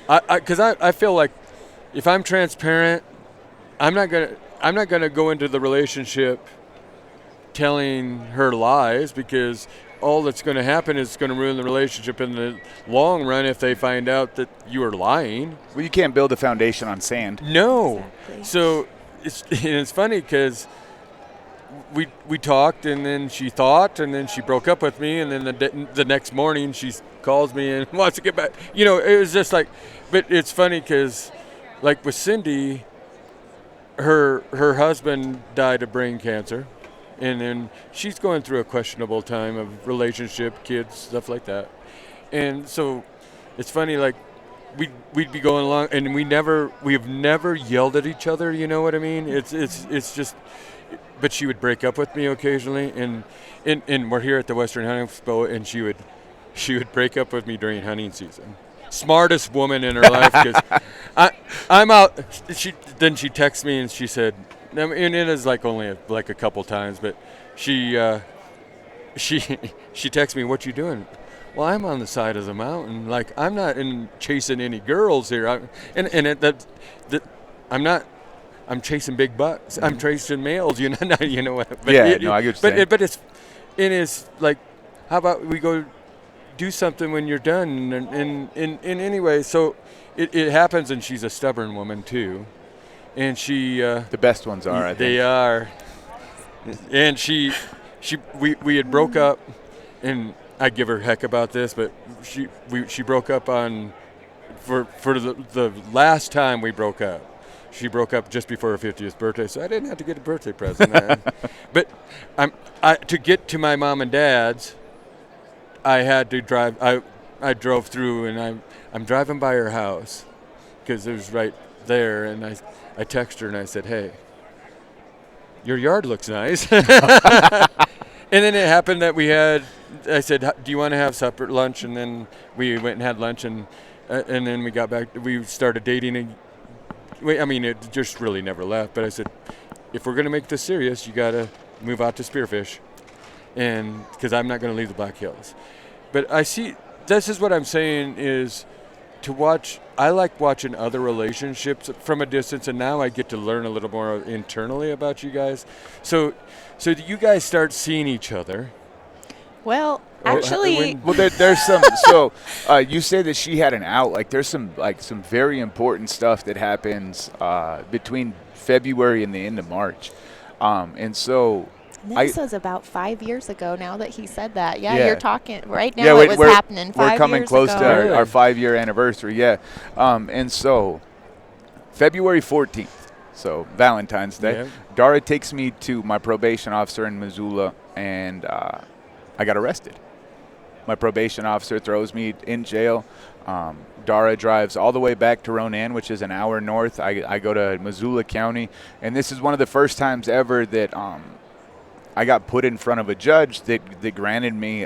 Speaker 1: because I feel like if I'm transparent, I'm not gonna go into the relationship telling her lies, because all that's going to happen is it's going to ruin the relationship in the long run if they find out that you are lying.
Speaker 2: Well, you can't build a foundation on sand.
Speaker 1: No.
Speaker 3: Exactly.
Speaker 1: So it's funny because we talked, and then she thought, and then she broke up with me, and then the next morning she calls me and wants to get back. It was just like, but it's funny because, like with Cindy, her husband died of brain cancer. And then she's going through a questionable time of relationship, kids, stuff like that. And so it's funny, like we'd be going along, and we've never yelled at each other. You know what I mean? It's just, but she would break up with me occasionally, and we're here at the Western Hunting Expo, and she would break up with me during hunting season. Smartest woman in her life, because I'm out. Then she texts me and she said. And it is like only a couple times, but she texts me, "What you doing?" Well, I'm on the side of the mountain. Like, I'm not chasing any girls here. I'm not. I'm chasing big bucks. I'm chasing males. You know what? But
Speaker 2: I get what you're saying.
Speaker 1: But it's like, how about we go do something when you're done? And anyway, so it happens, and she's a stubborn woman too. And she
Speaker 2: the best ones are, I think.
Speaker 1: They are. And we had broke up, and I give her heck about this, but she broke up for the last time we broke up. She broke up just before her 50th birthday, so I didn't have to get a birthday present. But to get to my mom and dad's, I had to drive. I drove through, and I'm driving by her house because it was right there, and I texted her and I said, "Hey, your yard looks nice." And then it happened that we had I said, do you want to have supper, lunch? And then we went and had lunch, and then we got back. We started dating. It just really never left. But I said, if we're going to make this serious, you got to move out to Spearfish, and because I'm not going to leave the Black Hills. But I see, this is what I'm saying is to watch. I like watching other relationships from a distance, and now I get to learn a little more internally about you guys. So do you guys start seeing each other?
Speaker 3: Well, actually,
Speaker 2: there's some. So you say that she had an out. Like there's some very important stuff that happens between February and the end of March, and so.
Speaker 3: This was about 5 years ago now that he said that. Yeah, you're talking right now. It was happening 5 years ago.
Speaker 2: We're coming close to our 5-year anniversary, yeah. And so February 14th, so Valentine's Day, Dara takes me to my probation officer in Missoula, and I got arrested. My probation officer throws me in jail. Dara drives all the way back to Ronan, which is an hour north. I go to Missoula County, and this is one of the first times ever that I got put in front of a judge that granted me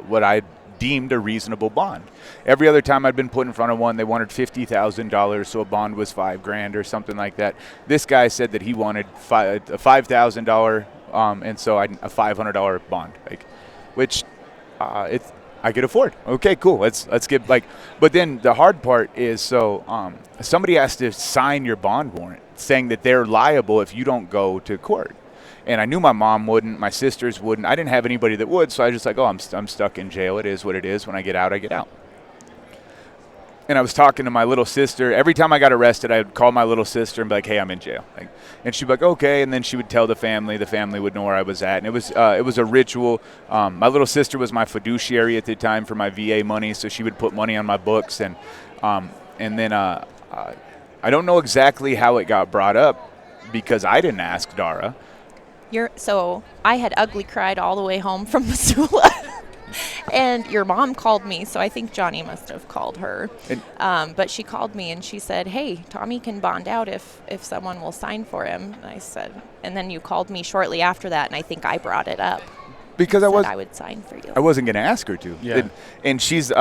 Speaker 2: what I deemed a reasonable bond. Every other time I'd been put in front of one, they wanted $50,000, so a bond was $5,000 or something like that. This guy said that he wanted a $5,000, and so a $500 bond, which I could afford. Okay, cool. Let's get But then the hard part is somebody has to sign your bond warrant saying that they're liable if you don't go to court. And I knew my mom wouldn't, my sisters wouldn't. I didn't have anybody that would, so I was just I'm stuck in jail. It is what it is. When I get out, I get out. And I was talking to my little sister. Every time I got arrested, I would call my little sister and be like, hey, I'm in jail. And she'd be like, okay. And then she would tell the family. The family would know where I was at. And it was a ritual. My little sister was my fiduciary at the time for my VA money, so she would put money on my books. And then I don't know exactly how it got brought up because I didn't ask Dara.
Speaker 3: So I had ugly cried all the way home from Missoula, and your mom called me, so I think Johnny must have called her. But she called me, and she said, hey, Tommy can bond out if someone will sign for him. And I said, and then you called me shortly after that, and I think I brought it up.
Speaker 2: Because
Speaker 3: I would sign for you.
Speaker 2: I wasn't going to ask her to.
Speaker 1: Yeah.
Speaker 2: And she's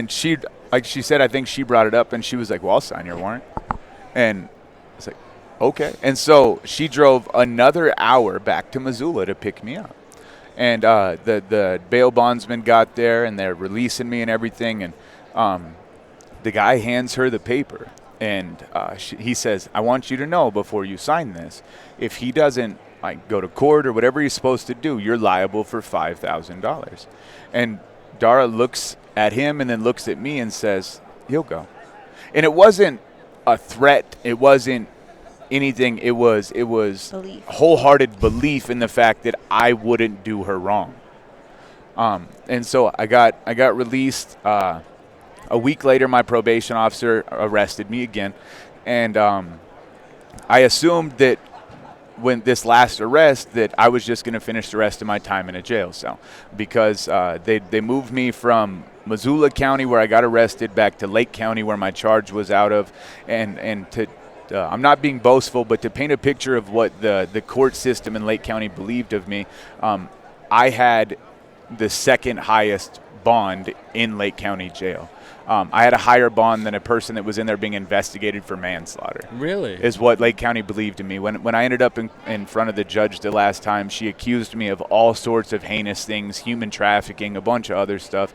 Speaker 2: she like she said, I think she brought it up, and she was like, well, I'll sign your warrant. And it's like, okay. And so she drove another hour back to Missoula to pick me up. And the bail bondsman got there, and they're releasing me and everything. And the guy hands her the paper. And he says, I want you to know before you sign this, if he doesn't go to court or whatever he's supposed to do, you're liable for $5,000. And Dara looks at him and then looks at me and says, he'll go. And it wasn't a threat. It wasn't anything. It was
Speaker 3: belief.
Speaker 2: Wholehearted belief in the fact that I wouldn't do her wrong. And so I got released. A week later, my probation officer arrested me again, and I assumed that when this last arrest that I was just going to finish the rest of my time in a jail cell because they moved me from Missoula County where I got arrested back to Lake County where my charge was out of, and to I'm not being boastful, but to paint a picture of what the court system in Lake County believed of me, I had the second highest bond in Lake County jail. I had a higher bond than a person that was in there being investigated for manslaughter.
Speaker 1: Really?
Speaker 2: Is what Lake County believed of me. When I ended up in front of the judge the last time, she accused me of all sorts of heinous things, human trafficking, a bunch of other stuff,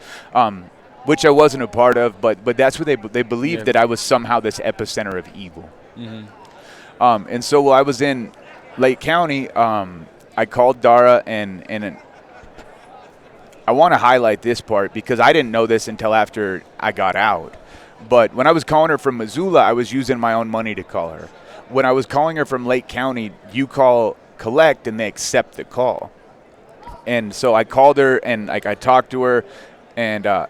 Speaker 2: which I wasn't a part of, but that's what they believed, that I was somehow this epicenter of evil. Mm-hmm. And so while I was in Lake County, I called Dara, and I want to highlight this part because I didn't know this until after I got out. But when I was calling her from Missoula, I was using my own money to call her. When I was calling her from Lake County, you call collect and they accept the call. And so I called her and I talked to her, and I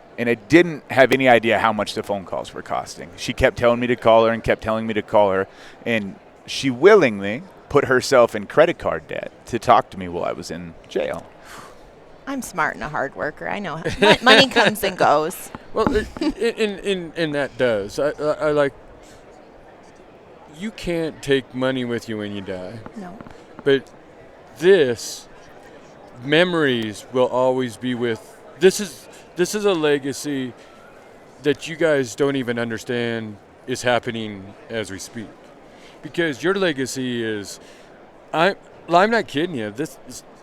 Speaker 2: didn't have any idea how much the phone calls were costing. She kept telling me to call her and kept telling me to call her, and she willingly put herself in credit card debt to talk to me while I was in jail.
Speaker 3: I'm smart and a hard worker. I know money comes and goes.
Speaker 1: Well, and that does. I like. You can't take money with you when you die.
Speaker 3: No.
Speaker 1: But memories will always be with this is a legacy that you guys don't even understand is happening as we speak, because your legacy is, I'm not kidding you. This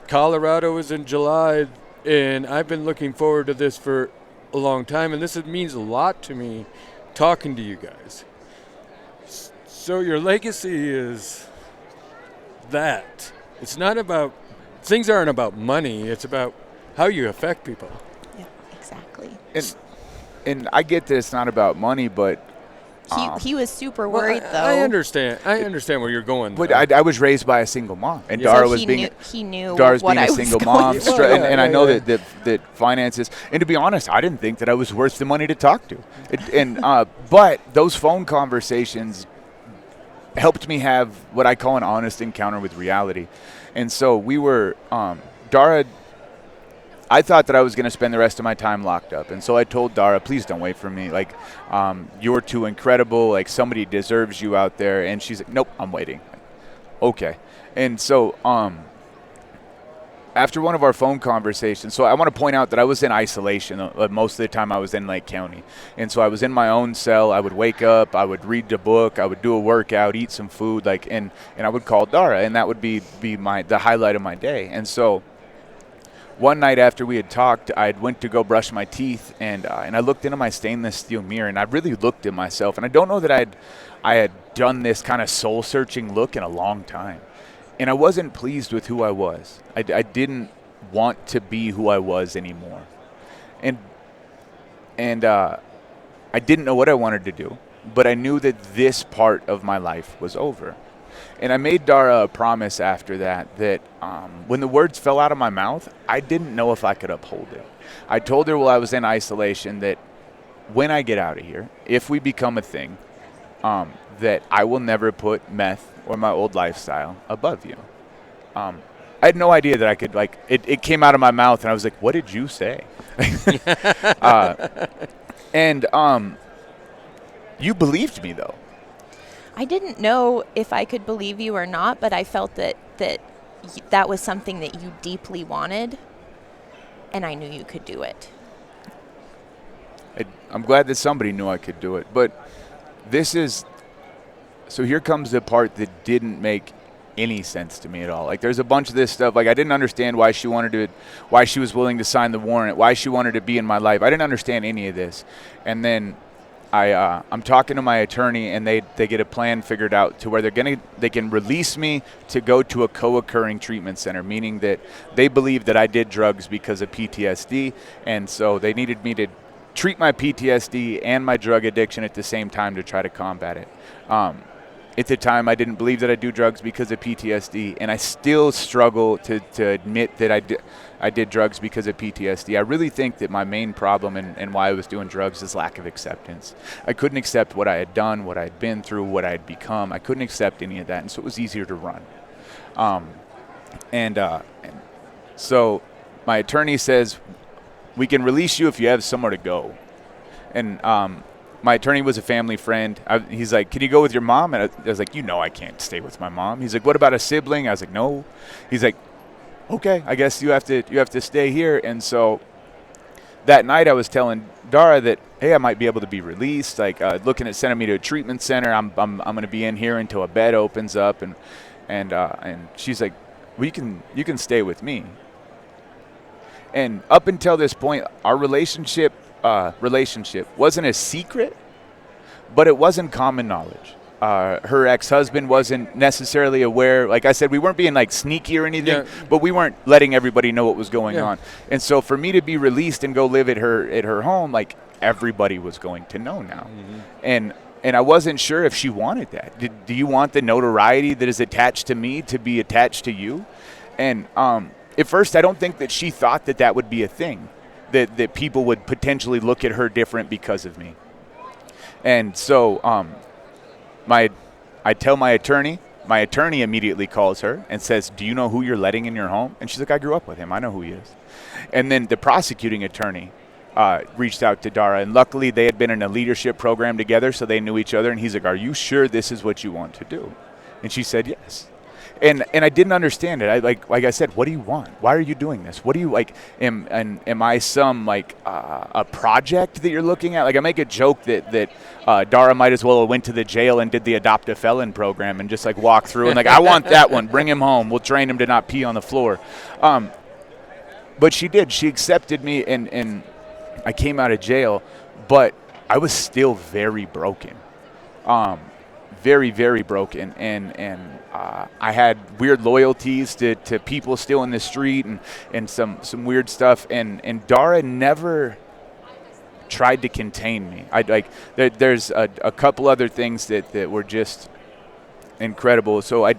Speaker 1: Colorado is in July, and I've been looking forward to this for a long time, and means a lot to me talking to you guys. So your legacy is that. It's not about, things aren't about money, it's about how you affect people.
Speaker 3: Yeah, exactly.
Speaker 2: And I get that it's not about money, but
Speaker 3: He was super worried, though.
Speaker 1: I understand where you're going.
Speaker 2: But
Speaker 1: though.
Speaker 2: I was raised by a single mom, and
Speaker 1: Yeah.
Speaker 2: Dara
Speaker 3: So
Speaker 2: was being
Speaker 3: he knew
Speaker 2: Dara's
Speaker 3: what
Speaker 2: being
Speaker 3: I
Speaker 2: a
Speaker 3: was
Speaker 2: single
Speaker 3: going
Speaker 2: mom,
Speaker 3: through.
Speaker 2: and I know
Speaker 1: yeah.
Speaker 2: that finances. And to be honest, I didn't think that I was worth the money to talk to. But those phone conversations helped me have what I call an honest encounter with reality. And so we were Dara. I thought that I was going to spend the rest of my time locked up. And so I told Dara, please don't wait for me. Like, you're too incredible. Like, somebody deserves you out there. And she's like, nope, I'm waiting. Okay. And so after one of our phone conversations, so I want to point out that I was in isolation. Most of the time I was in Lake County. And so I was in my own cell. I would wake up. I would read a book. I would do a workout, eat some food. And I would call Dara. And that would be the highlight of my day. And so one night after we had talked, I went to go brush my teeth, and I looked into my stainless steel mirror, and I really looked at myself. And I don't know that I had done this kind of soul-searching look in a long time. And I wasn't pleased with who I was. I didn't want to be who I was anymore. And I didn't know what I wanted to do, but I knew that this part of my life was over. And I made Dara a promise after that when the words fell out of my mouth, I didn't know if I could uphold it. I told her while I was in isolation that when I get out of here, if we become a thing, that I will never put meth or my old lifestyle above you. I had no idea that I could, it came out of my mouth, and I was like, what did you say? You believed me, though.
Speaker 3: I didn't know if I could believe you or not, but I felt that was something that you deeply wanted, and I knew you could do it.
Speaker 2: I'm glad that somebody knew I could do it, but so here comes the part that didn't make any sense to me at all. Like, there's a bunch of this stuff, like I didn't understand why she was willing to sign the warrant, why she wanted to be in my life. I didn't understand any of this. And then I'm talking to my attorney, and they get a plan figured out to where they can release me to go to a co-occurring treatment center, meaning that they believe that I did drugs because of PTSD, and so they needed me to treat my PTSD and my drug addiction at the same time to try to combat it. At the time, I didn't believe that I do drugs because of PTSD, and I still struggle to admit that I did drugs because of PTSD. I really think that my main problem and why I was doing drugs is lack of acceptance. I couldn't accept what I had done, what I had been through, what I had become. I couldn't accept any of that, and so it was easier to run. And so my attorney says, we can release you if you have somewhere to go. And my attorney was a family friend. He's like, can you go with your mom? And I was like, I can't stay with my mom. He's like, what about a sibling? I was like, no. He's like, okay, I guess you have to stay here. And so that night I was telling Dara that, hey, I might be able to be released. Like, looking at sending me to a treatment center. I'm going to be in here until a bed opens up. And she's like, well, you can stay with me. And up until this point, our relationship wasn't a secret, but it wasn't common knowledge. Her ex-husband wasn't necessarily aware. Like I said, we weren't being like sneaky or anything, but we weren't letting everybody know what was going on. And so for me to be released and go live at her home, like, everybody was going to know now. Mm-hmm. And I wasn't sure if she wanted that. Do you want the notoriety that is attached to me to be attached to you? And at first, I don't think that she thought that would be a thing, that people would potentially look at her different because of me. And so I tell my attorney immediately calls her and says, do you know who you're letting in your home? And she's like, I grew up with him. I know who he is. And then the prosecuting attorney reached out to Dara, and luckily they had been in a leadership program together, so they knew each other. And he's like, are you sure this is what you want to do? And she said yes. And I didn't understand it. I like I said, what do you want? Why are you doing this? What do you like? Am I some like a project that you're looking at? Like I make a joke that Dara might as well have went to the jail and did the adopt a felon program and just like walk through and like I want that one. Bring him home. We'll train him to not pee on the floor. But she did. She accepted me and I came out of jail, but I was still very broken. Very, very broken, and I had weird loyalties to people still in the street and some weird stuff, and Dara never tried to contain me. There's a couple other things that were just incredible. So I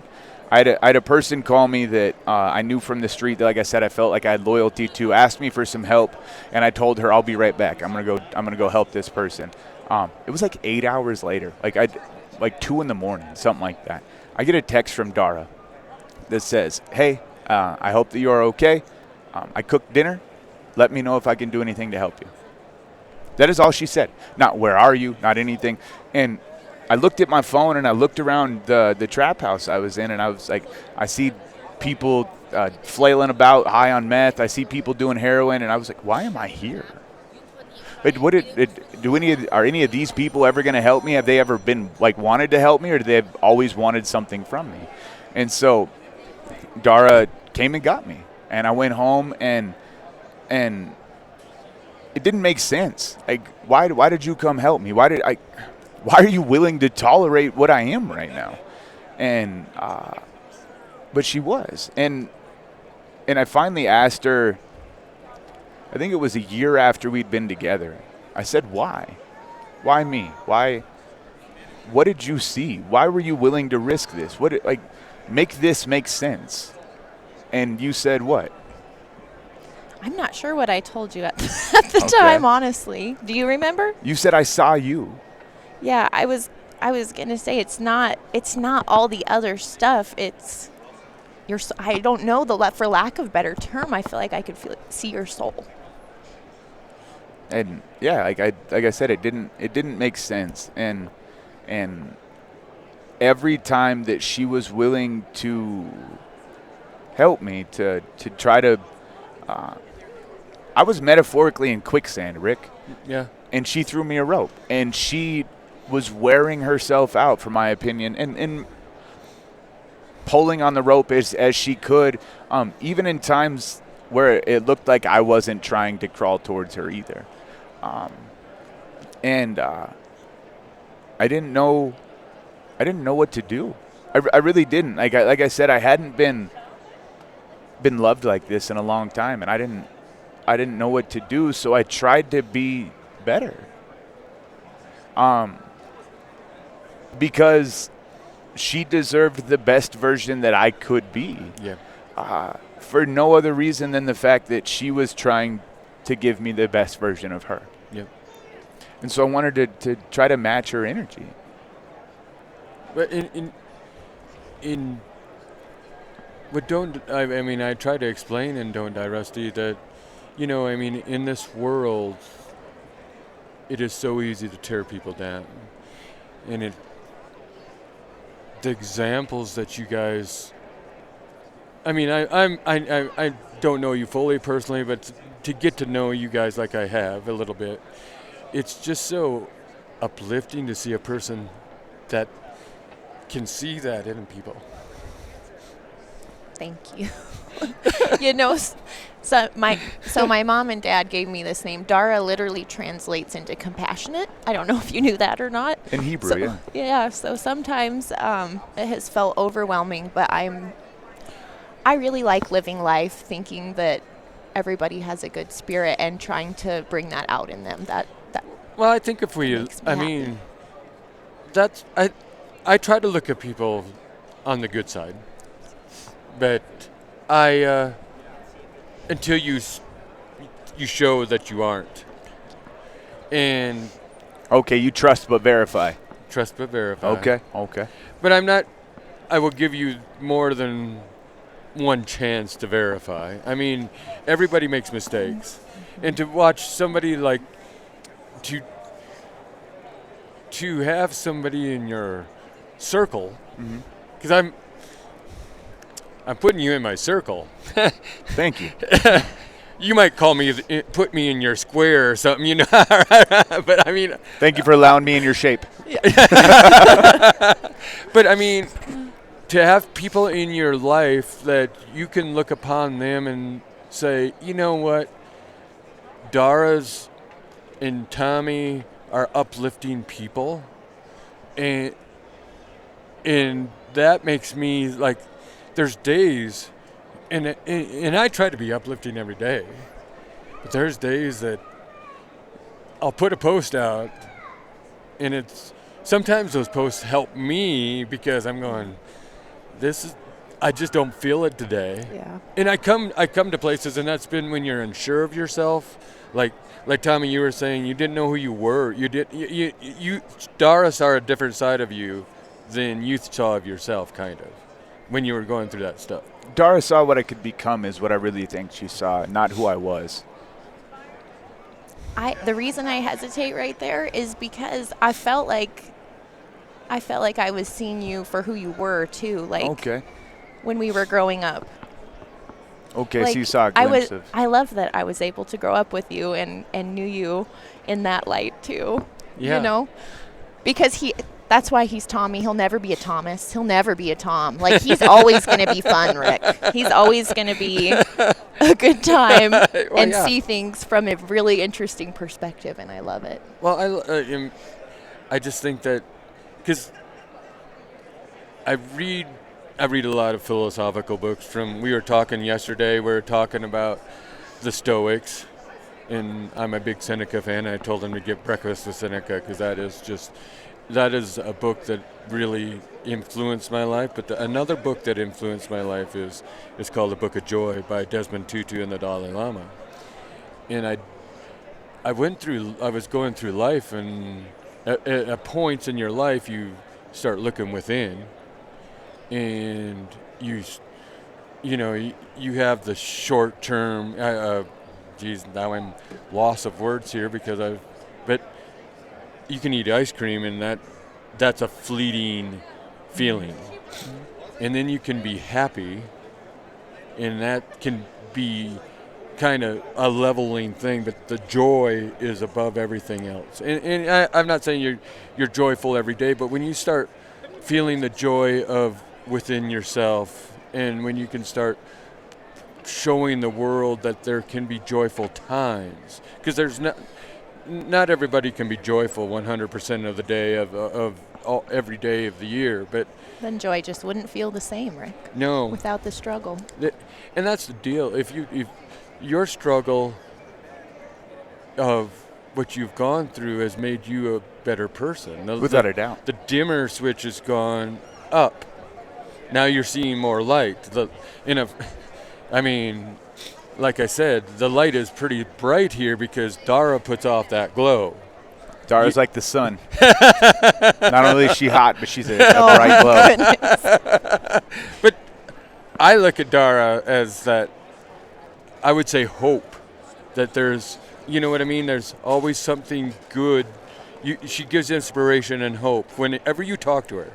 Speaker 2: had a person call me that I knew from the street that, like I said, I felt like I had loyalty to, asked me for some help, and I told her I'll be right back. I'm gonna go help this person. It was like 8 hours later, like 2 a.m, something like that. I get a text from Dara that says, hey, I hope that you are okay. I cooked dinner. Let me know if I can do anything to help you. That is all she said. Not where are you, not anything. And I looked at my phone and I looked around the trap house I was in, and I was like, I see people flailing about high on meth. I see people doing heroin, and I was like, why am I here? But are any of these people ever going to help me? Have they ever been like wanted to help me, or do they have always wanted something from me? And so Dara came and got me, and I went home, and it didn't make sense. Like, why did you come help me? Why are you willing to tolerate what I am right now? And but she was, and I finally asked her. I think it was a year after we'd been together. I said, why? Why me? Why? What did you see? Why were you willing to risk this? Make this make sense? And you said what?
Speaker 3: I'm not sure what I told you at the time, honestly. Do you remember?
Speaker 2: You said I saw you.
Speaker 3: Yeah, I was gonna say it's not all the other stuff. It's I don't know, for lack of a better term, I feel like I could see your soul.
Speaker 2: And yeah, like I said, it didn't make sense. And every time that she was willing to help me to try to, I was metaphorically in quicksand, Rick.
Speaker 1: Yeah.
Speaker 2: And she threw me a rope, and she was wearing herself out, for my opinion, and pulling on the rope as she could, even in times where it looked like I wasn't trying to crawl towards her either. And I didn't know what to do. I really didn't. Like I said, I hadn't been loved like this in a long time, and I didn't know what to do. So I tried to be better. Because she deserved the best version that I could be. Yeah. For no other reason than the fact that she was trying to give me the best version of her.
Speaker 1: Yep.
Speaker 2: And so I wanted to try to match her energy.
Speaker 1: But I try to explain in Don't Die Rusty that, in this world, it is so easy to tear people down. And the examples that you guys, I don't know you fully personally, but to get to know you guys like I have a little bit, it's just so uplifting to see a person that can see that in people.
Speaker 3: Thank you. So my mom and dad gave me this name. Dara literally translates into compassionate. I don't know if you knew that or not.
Speaker 2: In Hebrew, yeah.
Speaker 3: Yeah, so sometimes it has felt overwhelming, but I really like living life thinking that everybody has a good spirit and trying to bring that out in them.
Speaker 1: Well, I think if we, I try to look at people on the good side, but until you show that you aren't. And
Speaker 2: okay, you trust but verify.
Speaker 1: Trust but verify.
Speaker 2: Okay.
Speaker 1: But I'm not. I will give you more than one chance to verify. Everybody makes mistakes, and to watch somebody like to have somebody in your circle, because I'm putting you in my circle.
Speaker 2: Thank you.
Speaker 1: You might put me in your square or something, you know. But I mean,
Speaker 2: Thank you for allowing me in your shape.
Speaker 1: but I mean, to have people in your life that you can look upon them and say, you know what, Dara's and Tommy are uplifting people, and that makes me like, there's days, and I try to be uplifting every day, but there's days that I'll put a post out, and it's sometimes those posts help me because I'm going, I just don't feel it today.
Speaker 3: Yeah.
Speaker 1: And I come to places, and that's been when you're unsure of yourself. Like Tommy, you were saying, you didn't know who you were. Dara saw a different side of you than you saw of yourself, kind of, when you were going through that stuff.
Speaker 2: Dara saw what I could become is what I really think she saw, not who I was.
Speaker 3: The reason I hesitate right there is because I felt like I was seeing you for who you were too, like
Speaker 2: Okay.
Speaker 3: when we were growing up.
Speaker 2: Okay,
Speaker 3: Like,
Speaker 2: so you saw a glimpse of.
Speaker 3: I love that I was able to grow up with you and knew you in that light too.
Speaker 1: Yeah.
Speaker 3: You know? Because that's why he's Tommy. He'll never be a Thomas. He'll never be a Tom. Like, he's always going to be fun, Rick. He's always going to be a good time and see things from a really interesting perspective, and I love it.
Speaker 1: Well, I just think that, because I read a lot of philosophical books. We were talking yesterday, we were talking about the Stoics, and I'm a big Seneca fan. I told him to get Breakfast with Seneca, because that is a book that really influenced my life. But another book that influenced my life is called The Book of Joy by Desmond Tutu and the Dalai Lama. And I was going through life, and at points in your life you start looking within, and you have the short term. Now I'm loss of words here but you can eat ice cream, and that's a fleeting feeling. And then you can be happy, and that can be kind of a leveling thing, but the joy is above everything else. And I'm not saying you're joyful every day, but when you start feeling the joy of within yourself, and when you can start showing the world that there can be joyful times, because there's not everybody can be joyful 100% of the day of every day of the year, but
Speaker 3: Then joy just wouldn't feel the same, Rick.
Speaker 1: No.
Speaker 3: Without the struggle.
Speaker 1: And that's the deal. If your struggle of what you've gone through has made you a better person.
Speaker 2: Without a doubt.
Speaker 1: The dimmer switch has gone up. Now you're seeing more light. Like I said, the light is pretty bright here because Dara puts off that glow.
Speaker 2: Dara's like the sun. Not only is she hot, but she's a bright glow.
Speaker 1: But I look at Dara as that, I would say, hope. That there's, you know what I mean? There's always something good. She gives inspiration and hope. Whenever you talk to her,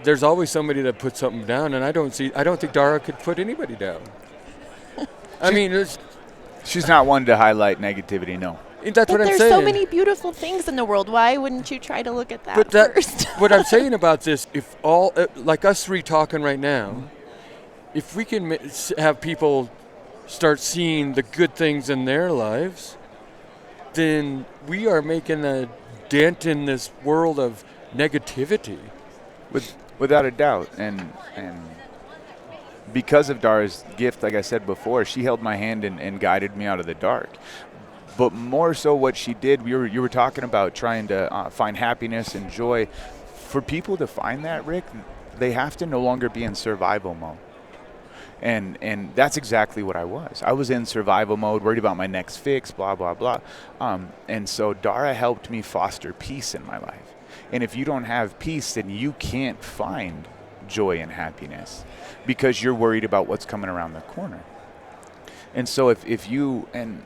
Speaker 1: there's always somebody that puts something down, and I don't think Dara could put anybody down.
Speaker 2: She's not one to highlight negativity, no.
Speaker 1: That's what I'm saying.
Speaker 3: There's so many beautiful things in the world. Why wouldn't you try to look at that first?
Speaker 1: What I'm saying about this, if all, like us three talking right now, if we can have people start seeing the good things in their lives, then we are making a dent in this world of negativity.
Speaker 2: Without a doubt. And because of Dara's gift, like I said before, she held my hand and guided me out of the dark. But more so what she did, you were talking about trying to find happiness and joy. For people to find that, Rick, they have to no longer be in survival mode. And that's exactly what I was. I was in survival mode, worried about my next fix, blah, blah, blah. And so Dara helped me foster peace in my life. And if you don't have peace, then you can't find joy and happiness because you're worried about what's coming around the corner. And so if you, and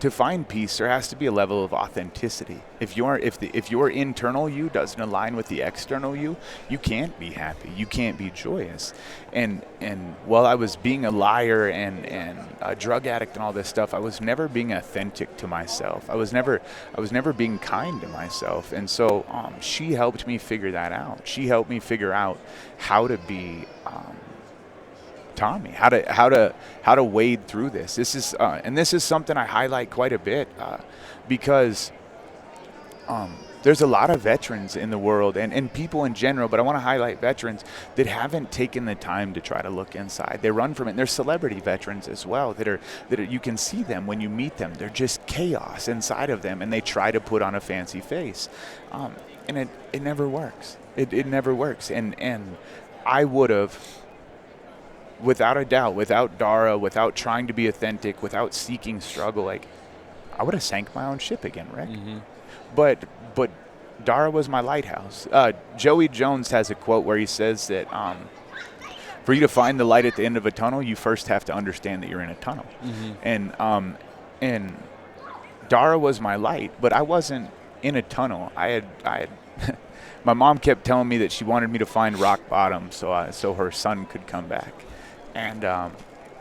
Speaker 2: to find peace, there has to be a level of authenticity. If your internal you doesn't align with the external you can't be happy. You can't be joyous. And while I was being a liar and a drug addict and all this stuff, I was never being authentic to myself. I was never being kind to myself. And so she helped me figure that out. She helped me figure out how to be Tomy, how to wade through this. This is something I highlight quite a bit because there's a lot of veterans in the world and people in general, but I want to highlight veterans that haven't taken the time to try to look inside. They run from it. And there's celebrity veterans as well that are you can see them when you meet them. They're just chaos inside of them, and they try to put on a fancy face, and it never works. It never works. And I would have, without a doubt, without Dara, without trying to be authentic, without seeking struggle, like, I would have sank my own ship again, Rick.
Speaker 1: Mm-hmm.
Speaker 2: But Dara was my lighthouse. Joey Jones has a quote where he says that for you to find the light at the end of a tunnel, you first have to understand that you're in a tunnel. Mm-hmm. And Dara was my light, but I wasn't in a tunnel. I had my mom kept telling me that she wanted me to find rock bottom so her son could come back. And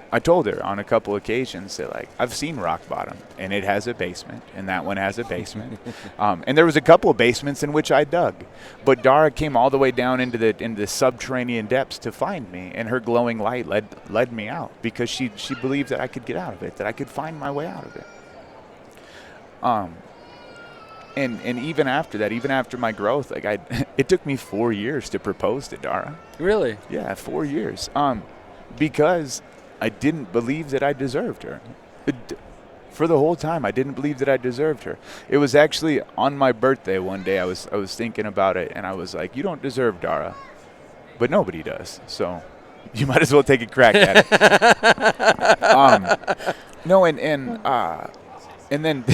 Speaker 2: I told her on a couple occasions that, like, I've seen rock bottom, and it has a basement, and that one has a basement. And there was a couple of basements in which I dug. But Dara came all the way down into the subterranean depths to find me, and her glowing light led me out because she believed that I could get out of it, that I could find my way out of it. And even after that, even after my growth, like, it took me 4 years to propose to Dara.
Speaker 1: Really?
Speaker 2: Yeah, 4 years. Because I didn't believe that I deserved her. For the whole time, I didn't believe that I deserved her. It was actually on my birthday one day. I was thinking about it, and I was like, "You don't deserve Dara," but nobody does. So you might as well take a crack at it. No, and then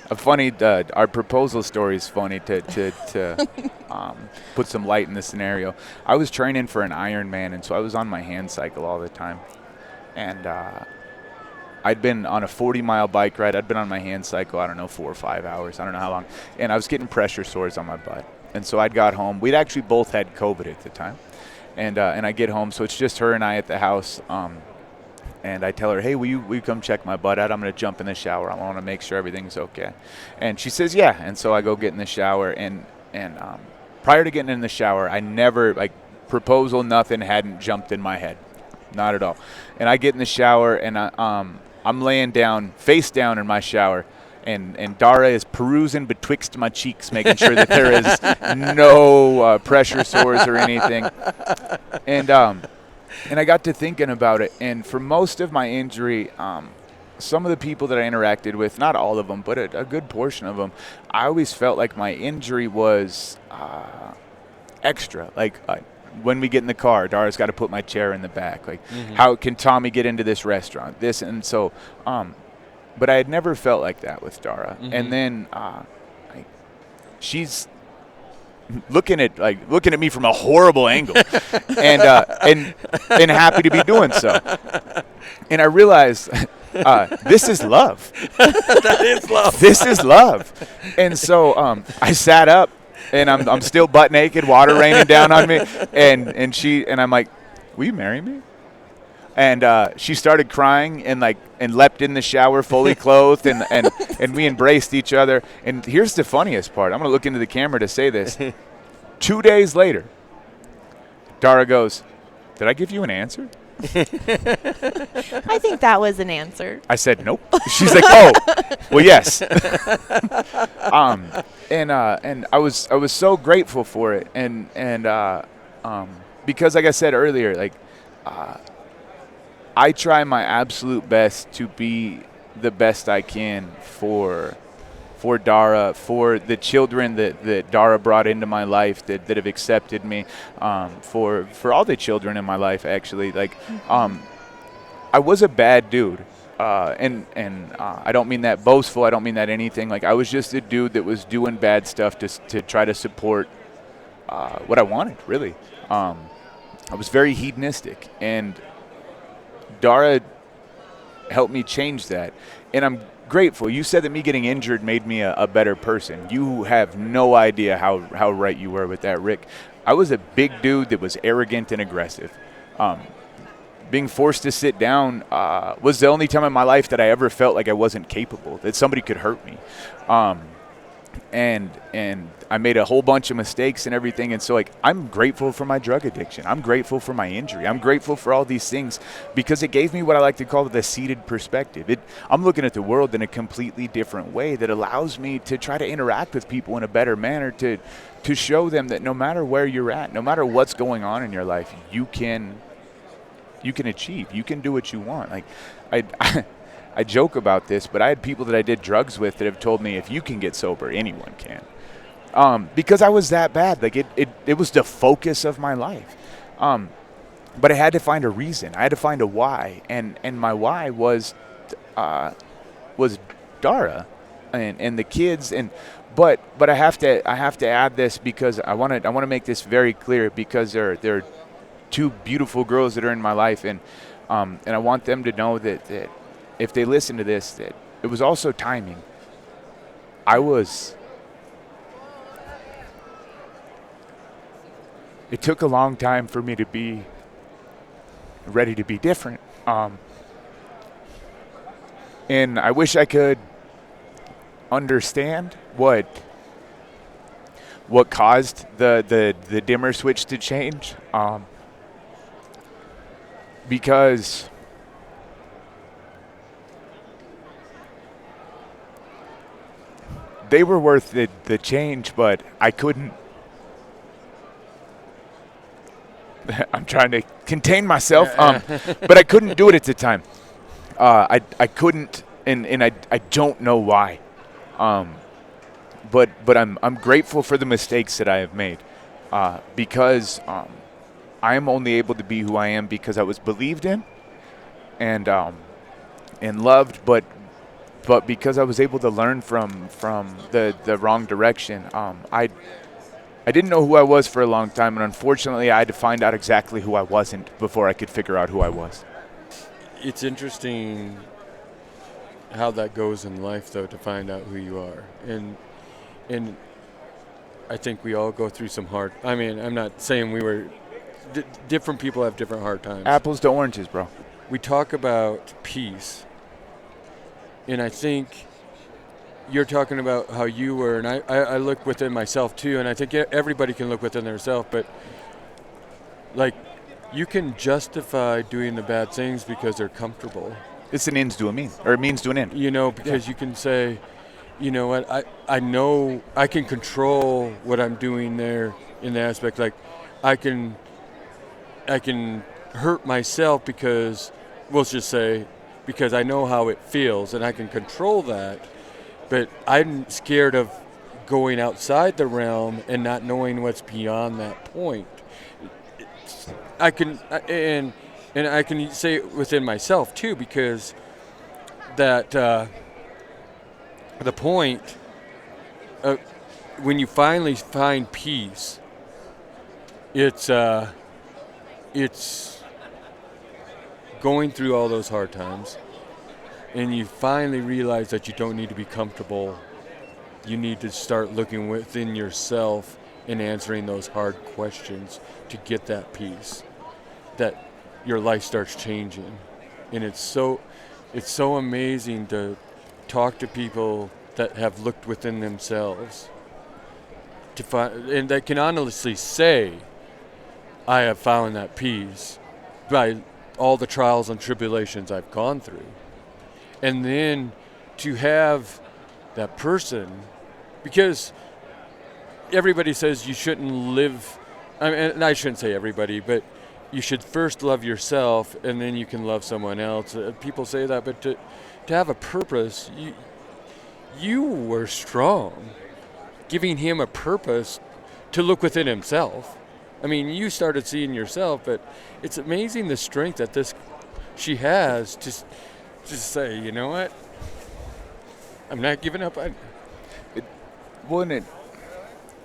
Speaker 2: a funny. Our proposal story is funny to put some light in the scenario. I was training for an Ironman, and so I was on my hand cycle all the time. And I'd been on a 40-mile bike ride. I'd been on my hand cycle, I don't know, 4 or 5 hours. I don't know how long. And I was getting pressure sores on my butt. And so I'd got home. We'd actually both had COVID at the time. And I get home, so it's just her and I at the house. And I tell her, "Hey, will you come check my butt out? I'm going to jump in the shower. I want to make sure everything's okay." And she says, "Yeah." And so I go get in the shower. And prior to getting in the shower, I never, like, proposal, nothing hadn't jumped in my head. Not at all. And I get in the shower, and I'm laying down, face down in my shower, and Dara is perusing betwixt my cheeks, making sure that there is no pressure sores or anything. And I got to thinking about it, and for most of my injury, some of the people that I interacted with, not all of them, but a good portion of them, I always felt like my injury was extra. Like, when we get in the car, Dara's got to put my chair in the back. Like, how can Tomy get into this restaurant? This and so, but I had never felt like that with Dara. And then she's looking at me from a horrible angle, and happy to be doing so. And I realized this is love.
Speaker 1: That is love.
Speaker 2: This is love. And so I sat up. And I'm still butt naked, water raining down on me, and I'm like, "Will you marry me?" And she started crying and leapt in the shower fully clothed, and we embraced each other. And here's the funniest part. I'm gonna look into the camera to say this. 2 days later, Dara goes, "Did I give you an answer?"
Speaker 3: I think that was an answer.
Speaker 2: I said, "Nope." She's like, "Oh, well, yes." And I was so grateful for it, and because, like I said earlier, like, I try my absolute best to be the best I can for Dara, for the children that Dara brought into my life that have accepted me, for all the children in my life, actually. Like, I was a bad dude. And I don't mean that boastful. I don't mean that anything. Like, I was just a dude that was doing bad stuff to try to support what I wanted, really. I was very hedonistic, and Dara helped me change that. and I'm grateful. You said that me getting injured made me a better person. You have no idea how right you were with that, Rick. I was a big dude that was arrogant and aggressive. Being forced to sit down was the only time in my life that I ever felt like I wasn't capable, that somebody could hurt me. And I made a whole bunch of mistakes and everything. And so, like, I'm grateful for my drug addiction. I'm grateful for my injury. I'm grateful for all these things because it gave me what I like to call the seated perspective. I'm looking at the world in a completely different way that allows me to try to interact with people in a better manner, to show them that no matter where you're at, no matter what's going on in your life, you can achieve. You can do what you want. Like, I joke about this, but I had people that I did drugs with that have told me, if you can get sober, anyone can. Because I was that bad. Like, it was the focus of my life. But I had to find a reason. I had to find a why. And my why was Dara and the kids. But I have to add this because I want to make this very clear, because there are two beautiful girls that are in my life, and I want them to know that if they listen to this, that it was also timing. It took a long time for me to be ready to be different. And I wish I could understand what caused the dimmer switch to change. Because they were worth the change, but I couldn't. I'm trying to contain myself, but I couldn't do it at the time. I couldn't, and I don't know why. But I'm grateful for the mistakes that I have made, because I am only able to be who I am because I was believed in and loved, but because I was able to learn from the wrong direction. I didn't know who I was for a long time, and unfortunately I had to find out exactly who I wasn't before I could figure out who I was.
Speaker 1: It's interesting how that goes in life, though, to find out who you are. And I think we all go through some hard. I mean, I'm not saying we were. Different people have different hard times.
Speaker 2: Apples to oranges, bro.
Speaker 1: We talk about peace, and I think you're talking about how you were, and I look within myself too, and I think everybody can look within themselves, but like, you can justify doing the bad things because they're comfortable.
Speaker 2: It's an ends to a means, or a means to an end.
Speaker 1: You know, because you can say, you know what, I know I can control what I'm doing there in the aspect, like I can hurt myself because, we'll just say, because I know how it feels and I can control that, but I'm scared of going outside the realm and not knowing what's beyond that point. I can say it within myself too, because that the point of when you finally find peace, it's going through all those hard times, and you finally realize that you don't need to be comfortable. You need to start looking within yourself and answering those hard questions to get that peace, that your life starts changing. And it's so amazing to talk to people that have looked within themselves to find, and that can honestly say, I have found that peace by all the trials and tribulations I've gone through. And then to have that person, because everybody says you shouldn't live, I mean, and I shouldn't say everybody, but you should first love yourself and then you can love someone else. People say that, but to have a purpose, you were strong, giving him a purpose to look within himself. I mean, you started seeing yourself, but it's amazing the strength that she has to say, you know what, I'm not giving up on
Speaker 2: it.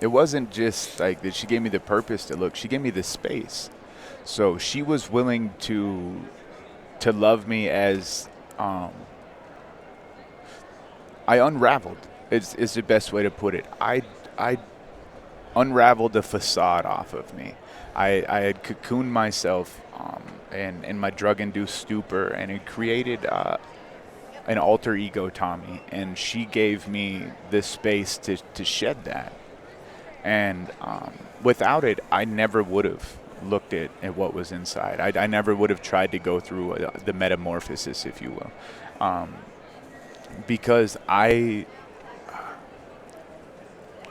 Speaker 2: It wasn't just like that she gave me the purpose to look. She gave me the space. So she was willing to love me as I unraveled. Is the best way to put it. I unraveled the facade off of me. I had cocooned myself in my drug-induced stupor, and it created an alter ego Tommy, and she gave me this space to shed that. And without it, I never would have looked at what was inside. I never would have tried to go through the metamorphosis, if you will, because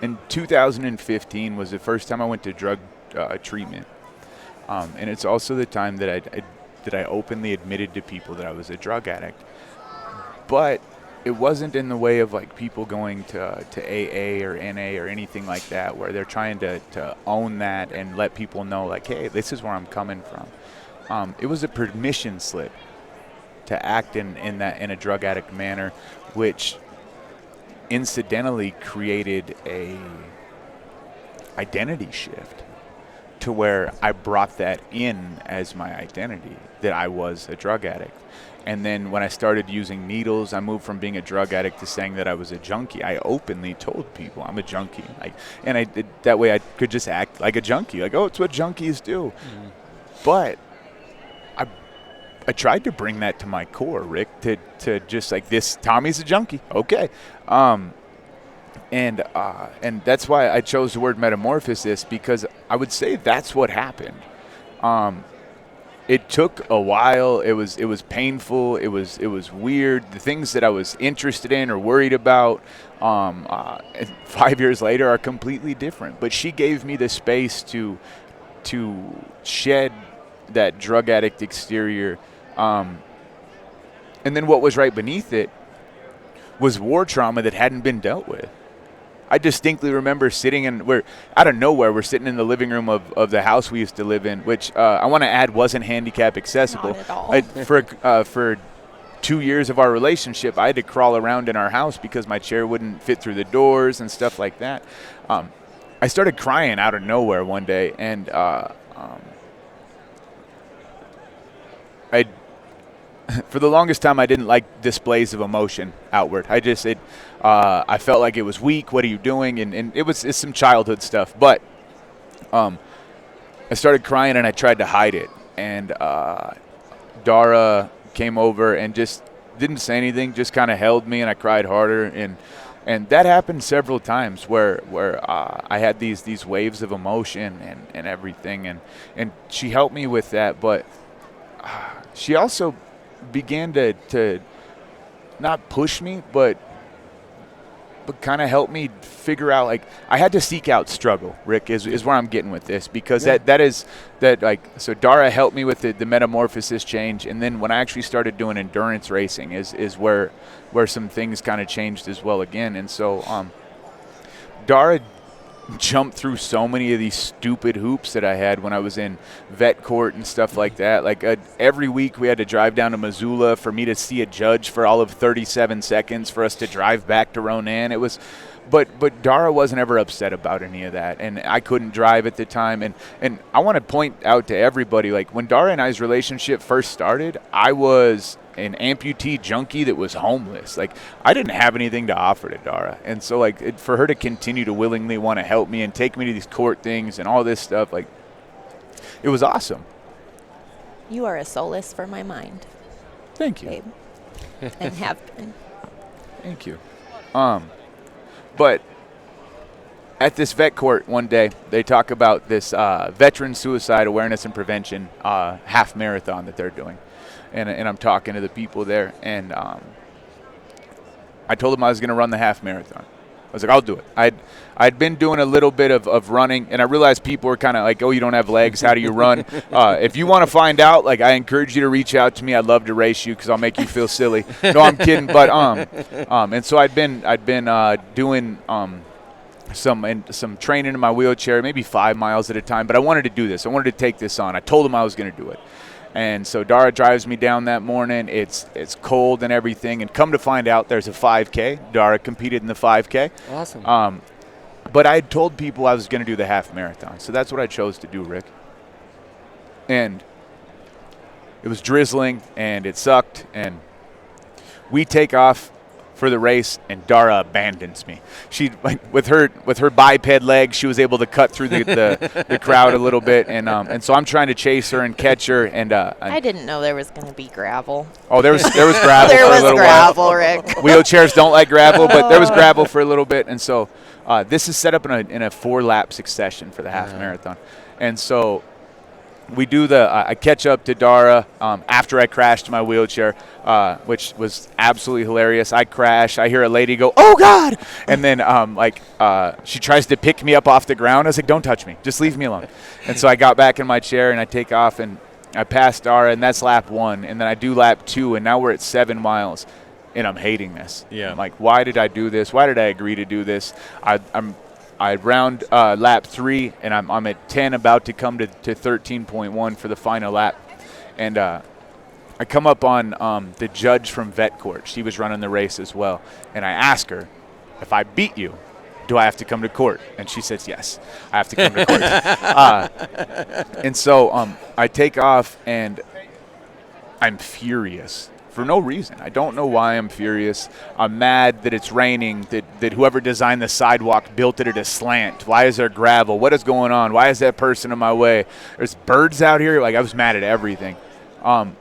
Speaker 2: in 2015 was the first time I went to drug treatment, and it's also the time that I openly admitted to people that I was a drug addict. But it wasn't in the way of like people going to AA or NA or anything like that, where they're trying to own that and let people know like, hey, this is where I'm coming from. It was a permission slip to act in a drug addict manner, which incidentally created a identity shift to where I brought that in as my identity, that I was a drug addict. And then when I started using needles, I moved from being a drug addict to saying that I was a junkie. I openly told people I'm a junkie. And I did that way I could just act like a junkie. Like, oh, it's what junkies do. Mm-hmm. But I tried to bring that to my core, Rick, to just like this, Tommy's a junkie. Okay. And that's why I chose the word metamorphosis, because I would say that's what happened. It took a while. It was painful. It was weird. The things that I was interested in or worried about 5 years later are completely different. But she gave me the space to shed that drug addict exterior. And then what was right beneath it was war trauma that hadn't been dealt with. I distinctly remember sitting out of nowhere, we're sitting in the living room of the house we used to live in, which I want to add wasn't handicap accessible.
Speaker 3: Not at all.
Speaker 2: For 2 years of our relationship, I had to crawl around in our house because my chair wouldn't fit through the doors and stuff like that. I started crying out of nowhere one day, and for the longest time, I didn't like displays of emotion outward. I felt like it was weak. What are you doing? And it's some childhood stuff. But I started crying, and I tried to hide it. And Dara came over and just didn't say anything, just kind of held me, and I cried harder. And that happened several times where I had these waves of emotion and everything. And she helped me with that. But she also began to not push me, but kind of help me figure out, like, I had to seek out struggle, Rick, is where I'm getting with this, because so Dara helped me with the metamorphosis change, and then when I actually started doing endurance racing is where some things kind of changed as well again. And so Dara jumped through so many of these stupid hoops that I had when I was in vet court and stuff like that. Like every week we had to drive down to Missoula for me to see a judge for all of 37 seconds for us to drive back to Ronan. It was, but Dara wasn't ever upset about any of that, and I couldn't drive at the time. And I want to point out to everybody, like when Dara and I's relationship first started, I was an amputee junkie that was homeless. Like, I didn't have anything to offer to Dara. And so, like, for her to continue to willingly want to help me and take me to these court things and all this stuff, like, it was awesome.
Speaker 3: You are a solace for my mind.
Speaker 2: Thank you.
Speaker 3: Babe. And have been.
Speaker 2: Thank you. But at this vet court one day, they talk about this veteran suicide awareness and prevention half marathon that they're doing. And I'm talking to the people there, and I told them I was going to run the half marathon. I was like, I'll do it. I'd been doing a little bit of running, and I realized people were kind of like, oh, you don't have legs. How do you run? If you want to find out, like, I encourage you to reach out to me. I'd love to race you because I'll make you feel silly. No, I'm kidding. But and so I'd been doing some training in my wheelchair, maybe 5 miles at a time. But I wanted to do this. I wanted to take this on. I told them I was going to do it. And so Dara drives me down that morning. It's cold and everything. And come to find out, there's a 5K. Dara competed in the 5K.
Speaker 1: Awesome.
Speaker 2: But I had told people I was going to do the half marathon. So that's what I chose to do, Rick. And it was drizzling, and it sucked. And we take off for the race, and Dara abandons me. She, like, with her biped legs, she was able to cut through the crowd a little bit, and so I'm trying to chase her and catch her, and
Speaker 3: I didn't know there was going to be gravel.
Speaker 2: Oh, there was gravel.
Speaker 3: There
Speaker 2: for a
Speaker 3: was
Speaker 2: little
Speaker 3: gravel,
Speaker 2: while.
Speaker 3: Rick.
Speaker 2: Wheelchairs don't like gravel, but there was gravel for a little bit, and so this is set up in a 4-lap succession for the half marathon, and so we do I catch up to Dara after I crashed my wheelchair, which was absolutely hilarious. I crash. I hear a lady go, "Oh God!" And then she tries to pick me up off the ground. I was like, "Don't touch me. Just leave me alone." And so I got back in my chair and I take off and I pass Dara, and that's lap 1. And then I do lap 2, and now we're at 7 miles. And I'm hating this.
Speaker 1: Yeah.
Speaker 2: I'm like, why did I do this? Why did I agree to do this? I round lap 3, and I'm at 10, about to come to 13.1 for the final lap. And I come up on the judge from Vet Court. She was running the race as well. And I ask her, if I beat you, do I have to come to court? And she says, yes, I have to come to court. And so I take off, and I'm furious. For no reason. I don't know why I'm furious. I'm mad that it's raining, that whoever designed the sidewalk built it at a slant. Why is there gravel? What is going on? Why is that person in my way? There's birds out here. Like, I was mad at everything. And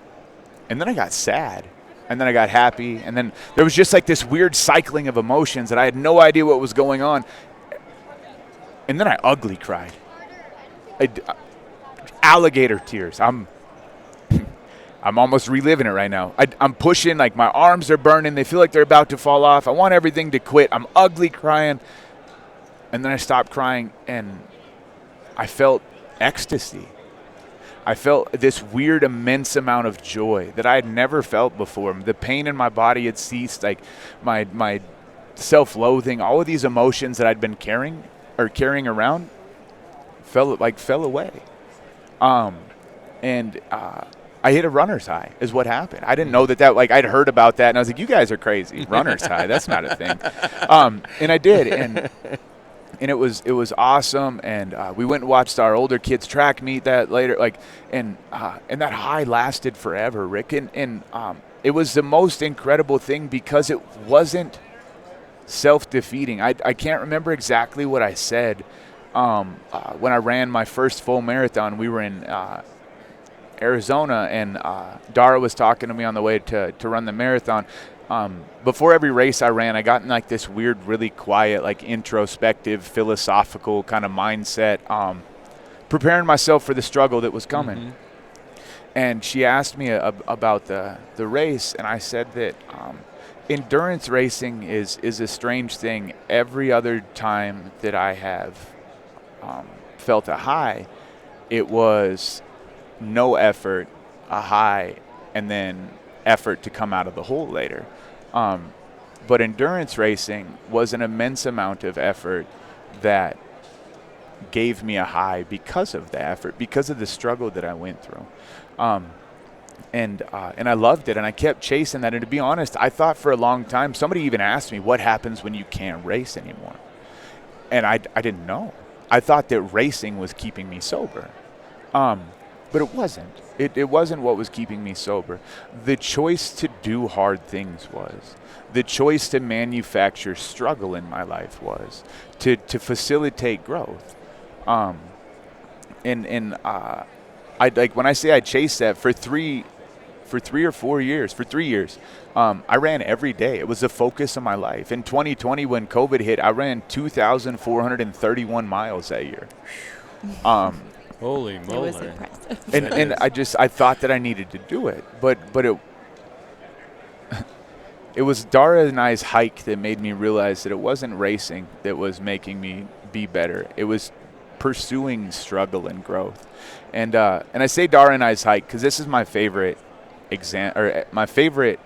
Speaker 2: then I got sad. And then I got happy. And then there was just like this weird cycling of emotions that I had no idea what was going on. And then I ugly cried. Alligator tears. I'm almost reliving it right now. I'm pushing, like my arms are burning. They feel like they're about to fall off. I want everything to quit. I'm ugly crying. And then I stopped crying, and I felt ecstasy. I felt this weird, immense amount of joy that I had never felt before. The pain in my body had ceased, like my self-loathing, all of these emotions that I'd been carrying around fell away. I hit a runner's high is what happened. I didn't know that like, I'd heard about that, and I was like, you guys are crazy. Runner's high, that's not a thing. And I did, and it was awesome, and we went and watched our older kids track meet that later, and that high lasted forever, Rick, and it was the most incredible thing because it wasn't self-defeating. I can't remember exactly what I said when I ran my first full marathon. We were in Arizona, and Dara was talking to me on the way to run the marathon. Before every race I ran, I got in like this weird, really quiet, like introspective, philosophical kind of mindset, preparing myself for the struggle that was coming. Mm-hmm. And she asked me about the race, and I said that endurance racing is a strange thing. Every other time that I have felt a high, it was no effort, a high, and then effort to come out of the hole later. But endurance racing was an immense amount of effort that gave me a high because of the effort, because of the struggle that I went through. And I loved it, and I kept chasing that. And to be honest, I thought for a long time, somebody even asked me, what happens when you can't race anymore? And I didn't know. I thought that racing was keeping me sober. But it wasn't. It wasn't what was keeping me sober. The choice to do hard things was. The choice to manufacture struggle in my life was. To facilitate growth. I like when I say I chased that for 3 or 4 years, for 3 years, I ran every day. It was the focus of my life. In 2020, when COVID hit, I ran 2,431 miles that year.
Speaker 1: Holy moly.
Speaker 3: It was impressive.
Speaker 2: And I thought that I needed to do it, but it was Dara and I's hike that made me realize that it wasn't racing that was making me be better. It was pursuing struggle and growth. And I say Dara and I's hike because this is my favorite my favorite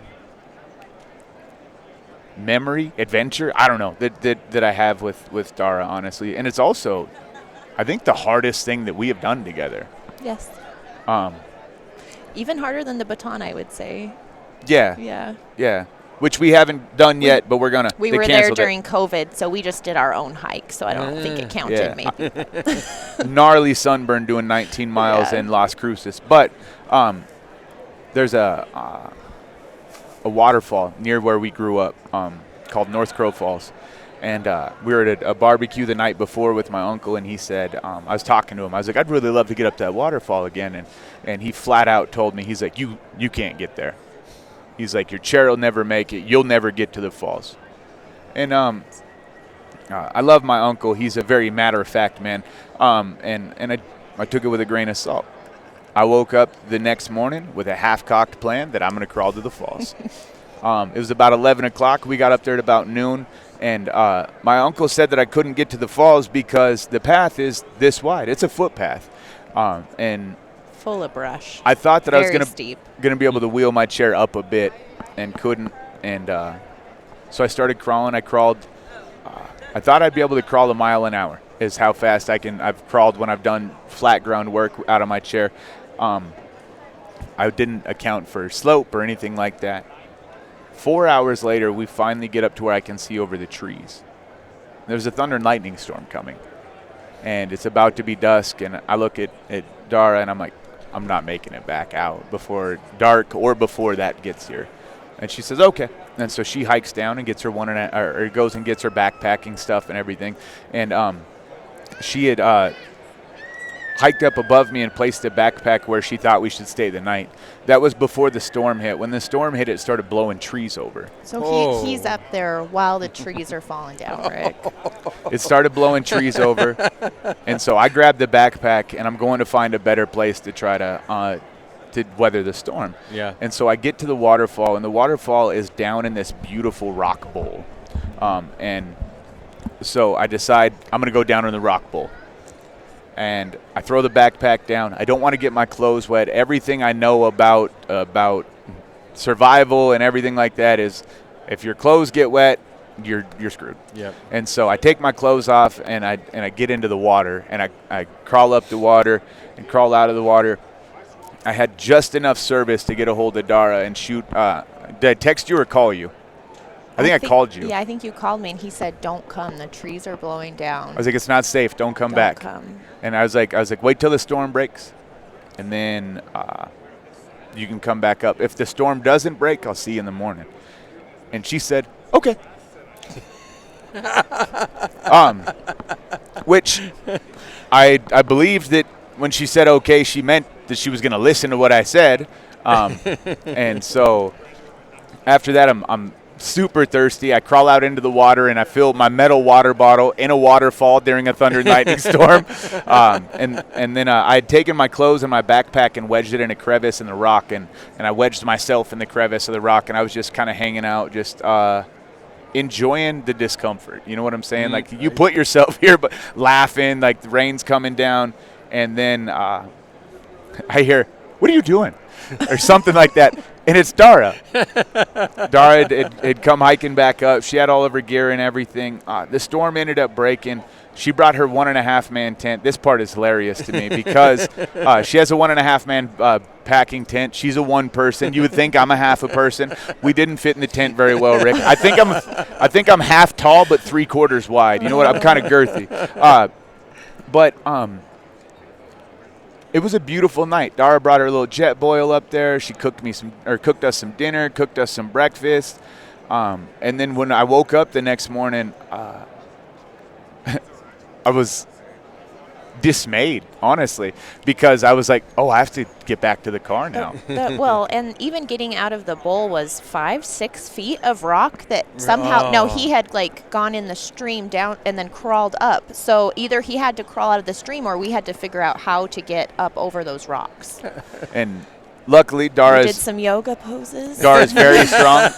Speaker 2: memory, adventure, I don't know, that I have with Dara, honestly. And it's also, I think, the hardest thing that we have done together.
Speaker 3: Yes. Even harder than the baton, I would say.
Speaker 2: Yeah.
Speaker 3: Yeah.
Speaker 2: Yeah. Which we haven't done yet, but we're going to.
Speaker 3: We were there during COVID, so we just did our own hike, so I don't think it counted, maybe.
Speaker 2: Gnarly sunburn doing 19 miles in Las Cruces. But there's a waterfall near where we grew up called North Crow Falls. And we were at a barbecue the night before with my uncle, and he said, I was talking to him. I was like, I'd really love to get up to that waterfall again. And he flat out told me, he's like, you can't get there. He's like, your chair will never make it. You'll never get to the falls. And I love my uncle. He's a very matter-of-fact man. And I took it with a grain of salt. I woke up the next morning with a half-cocked plan that I'm going to crawl to the falls. It was about 11 o'clock. We got up there at about noon. And my uncle said that I couldn't get to the falls because the path is this wide. It's a footpath. And
Speaker 3: full of brush.
Speaker 2: I thought that
Speaker 3: Very
Speaker 2: I was going to be able to wheel my chair up a bit and couldn't. And so I started crawling. I crawled. I thought I'd be able to crawl a mile an hour is how fast I've crawled when I've done flat ground work out of my chair. I didn't account for slope or anything like that. 4 hours later, we finally get up to where I can see over the trees. There's a thunder and lightning storm coming, and it's about to be dusk, and I look at Dara, and I'm like, I'm not making it back out before dark or before that gets here. And she says, okay. And so she hikes down and gets her or goes and gets her backpacking stuff and everything. And she had hiked up above me and placed a backpack where she thought we should stay the night. That was before the storm hit. When the storm hit, it started blowing trees over.
Speaker 3: So he's up there while the trees are falling down, Rick.
Speaker 2: It started blowing trees over. And so I grabbed the backpack, and I'm going to find a better place to try to weather the storm.
Speaker 1: Yeah.
Speaker 2: And so I get to the waterfall, and the waterfall is down in this beautiful rock bowl. And so I decide I'm going to go down in the rock bowl. And I throw the backpack down. I don't want to get my clothes wet. Everything I know about survival and everything like that is if your clothes get wet, you're screwed.
Speaker 1: Yep.
Speaker 2: And so I take my clothes off and I get into the water, and I crawl up the water and crawl out of the water. I had just enough service to get a hold of Dara and shoot. Did I text you or call you? I think I called you.
Speaker 3: Yeah, I think you called me, and he said, "Don't come. The trees are blowing down."
Speaker 2: I was like, "It's not safe. Don't come back."
Speaker 3: Come.
Speaker 2: And I was like, wait till the storm breaks, and then you can come back up. If the storm doesn't break, I'll see you in the morning. And she said, "Okay." Which I believed that when she said okay, she meant that she was going to listen to what I said. And so after that, I'm super thirsty. I crawl out into the water, and I fill my metal water bottle in a waterfall during a thunder and lightning storm. And then I had taken my clothes and my backpack and wedged it in a crevice in the rock, and I wedged myself in the crevice of the rock, and I was just kind of hanging out, just enjoying the discomfort. You know what I'm saying? Like, you put yourself here, but laughing, like the rain's coming down, and then I hear, "What are you doing?" or something like that. And it's Dara. Dara had come hiking back up. She had all of her gear and everything. The storm ended up breaking. She brought her 1.5-man tent. This part is hilarious to me because she has a 1.5-man packing tent. She's a one person. You would think I'm a half a person. We didn't fit in the tent very well, Rick. I think I'm half tall but 3/4 wide. You know what? I'm kind of girthy. But it was a beautiful night. Dara brought her little jet boil up there. She cooked us some dinner, cooked us some breakfast. And then when I woke up the next morning, I was dismayed, honestly, because I was like, oh, I have to get back to the car now.
Speaker 3: Well, and even getting out of the bowl was 5-6 feet of rock that somehow, no, he had like gone in the stream down and then crawled up. So either he had to crawl out of the stream or we had to figure out how to get up over those rocks.
Speaker 2: And luckily, Dara
Speaker 3: did some yoga poses.
Speaker 2: Dara's very strong.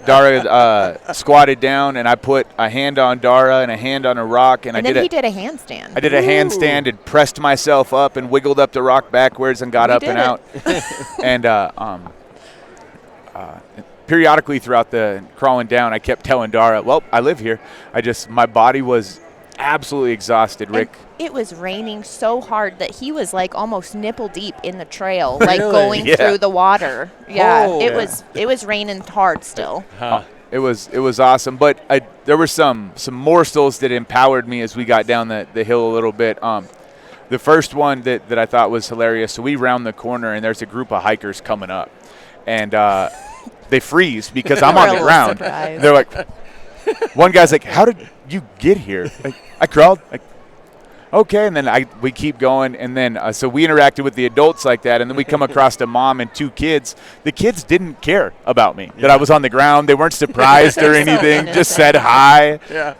Speaker 2: Dara squatted down, and I put a hand on Dara and a hand on a rock, and
Speaker 3: then he did a handstand.
Speaker 2: I did a handstand and pressed myself up and wiggled up the rock backwards and got up and out. And periodically throughout the crawling down, I kept telling Dara, "Well, I live here." My body was absolutely exhausted, Rick.
Speaker 3: And it was raining so hard that he was like almost nipple deep in the trail, like going through the water. Yeah, it was raining hard still.
Speaker 2: It was awesome, but there were some morsels that empowered me as we got down the hill a little bit. The first one that I thought was hilarious. So we round the corner, and there's a group of hikers coming up, and they freeze because I'm on the ground.
Speaker 3: Surprised.
Speaker 2: They're like, one guy's like, how did you get here? Like, I crawled. Like, okay, and then we keep going, and then so we interacted with the adults like that, and then we come across a mom and 2 kids. The kids didn't care about me, that I was on the ground. They weren't surprised or anything, just said hi.
Speaker 1: Yeah.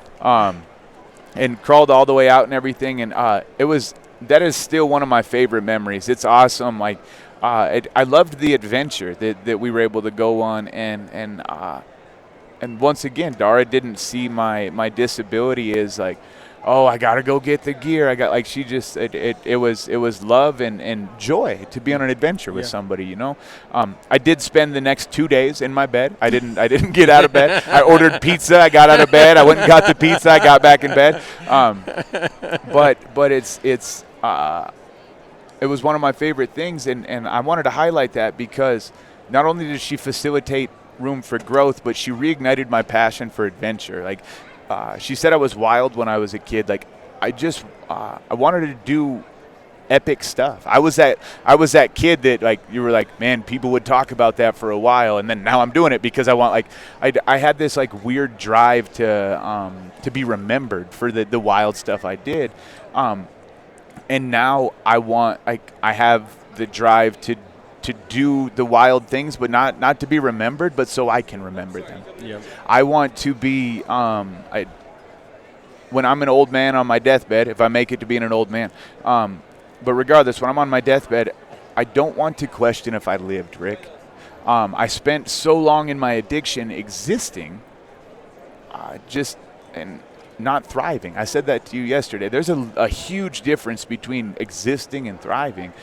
Speaker 2: And crawled all the way out and everything, and that is still one of my favorite memories. It's awesome. Like, I loved the adventure that we were able to go on, and once again, Dara didn't see my disability as like, oh, I gotta go get the gear. She just it was love and joy to be on an adventure with somebody, you know. I did spend the next 2 days in my bed. I didn't get out of bed. I ordered pizza. I got out of bed. I went and got the pizza. I got back in bed. But it was one of my favorite things, and I wanted to highlight that because not only did she facilitate room for growth, but she reignited my passion for adventure. Like, she said I was wild when I was a kid. Like, I wanted to do epic stuff. I was that kid that, like, you were like, man, people would talk about that for a while, and then now I'm doing it because I want, like, I had this like weird drive to be remembered for the wild stuff I did, and now I have the drive to do the wild things, but not to be remembered, but so I can remember them.
Speaker 1: Yep.
Speaker 2: I want to be, when I'm an old man on my deathbed, if I make it to being an old man, but regardless, when I'm on my deathbed, I don't want to question if I lived, Rick. I spent so long in my addiction existing, and not thriving. I said that to you yesterday. There's a huge difference between existing and thriving,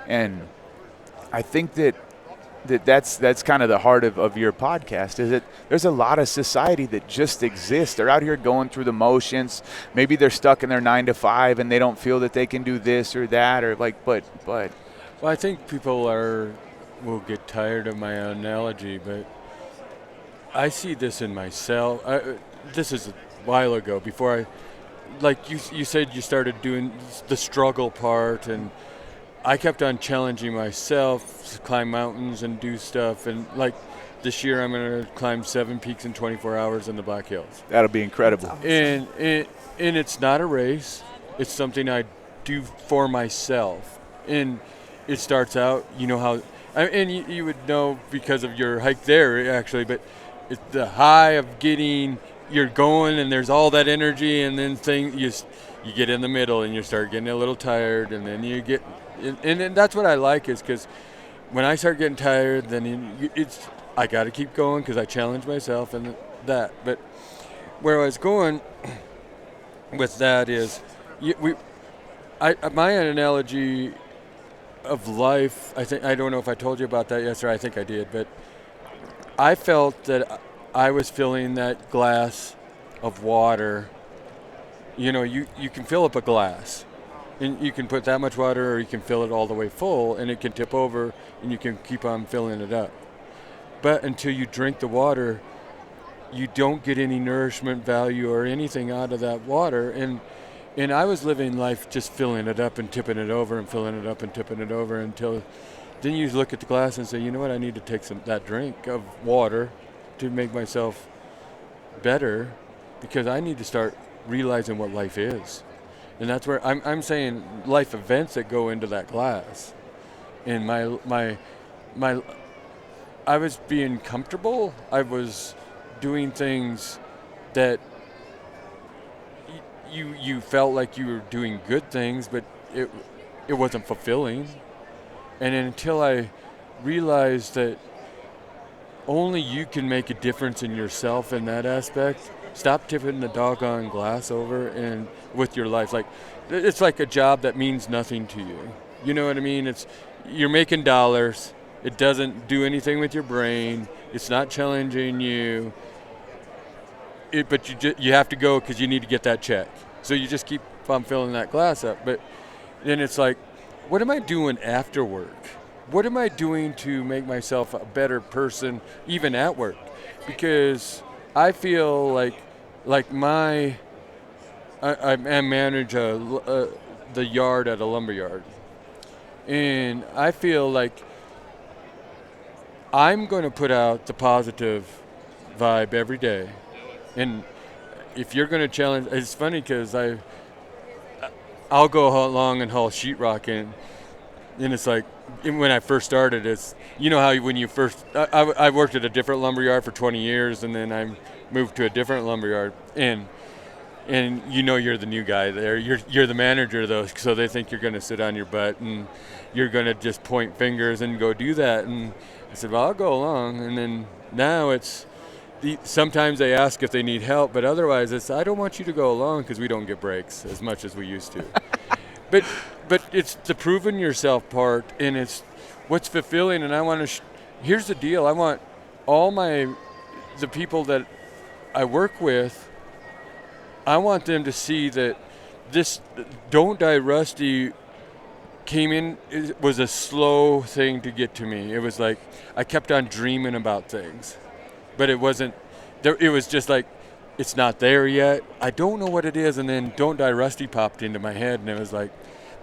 Speaker 2: and I think that's kind of the heart of your podcast, is that there's a lot of society that just exists. They're out here going through the motions. Maybe they're stuck in their 9 to 5 and they don't feel that they can do this or that, or like, but. Well,
Speaker 1: I think people will get tired of my analogy, but I see this in myself. This is a while ago, before you said you started doing the struggle part, and I kept on challenging myself to climb mountains and do stuff. And like this year, I'm going to climb 7 peaks in 24 hours in the Black Hills.
Speaker 2: That'll be incredible.
Speaker 1: And it's not a race. It's something I do for myself. And it starts out, you know how, and you would know because of your hike there, actually, but it's the high of you're going and there's all that energy, and then you get in the middle and you start getting a little tired, and then you get. And that's what I like, is because when I start getting tired, then I got to keep going because I challenge myself and that. But where I was going with that is, my analogy of life, I don't know if I told you about that yesterday. I think I did, but I felt that I was filling that glass of water. You know, you can fill up a glass. And you can put that much water, or you can fill it all the way full, and it can tip over, and you can keep on filling it up. But until you drink the water, you don't get any nourishment value or anything out of that water. And I was living life just filling it up and tipping it over and filling it up and tipping it over until then you look at the glass and say, you know what, I need to take that drink of water to make myself better, because I need to start realizing what life is. And that's where I'm saying life events that go into that glass. And I was being comfortable. I was doing things that you felt like you were doing good things, but it wasn't fulfilling. And until I realized that only you can make a difference in yourself in that aspect, stop tipping the doggone glass over and with your life. Like, it's like a job that means nothing to you. You know what I mean? You're making dollars. It doesn't do anything with your brain. It's not challenging you. But you have to go because you need to get that check. So you just keep on filling that glass up. But then it's like, what am I doing after work? What am I doing to make myself a better person even at work? Because I feel like I manage the yard at a lumber yard, and I feel like I'm going to put out the positive vibe every day, and if you're going to challenge, it's funny because I'll go along and haul sheetrock and it's like, when I first started, it's, you know how when you first, I worked at a different lumberyard for 20 years, and then I moved to a different lumberyard, and you know you're the new guy there. You're the manager, though, so they think you're going to sit on your butt and you're going to just point fingers and go do that. And I said, well, I'll go along. And then now it's, sometimes they ask if they need help, but otherwise it's, I don't want you to go along because we don't get breaks as much as we used to. But it's the proving yourself part, and it's what's fulfilling. And I want to. Here's the deal: I want all the people that I work with. I want them to see that this Don't Die Rusty came in. It was a slow thing to get to me. It was like I kept on dreaming about things, but it wasn't. It was just like, it's not there yet. I don't know what it is, and then Don't Die Rusty popped into my head, and it was like,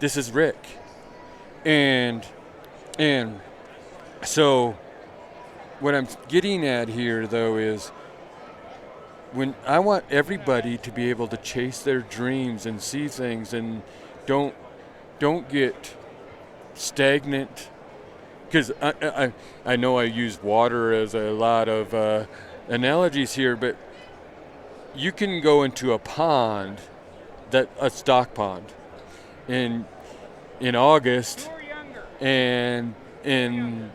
Speaker 1: this is Rick. And so what I'm getting at here, though, is when I want everybody to be able to chase their dreams and see things, and don't get stagnant. Because I know I use water as a lot of analogies here, but you can go into a pond, a stock pond, in August, and in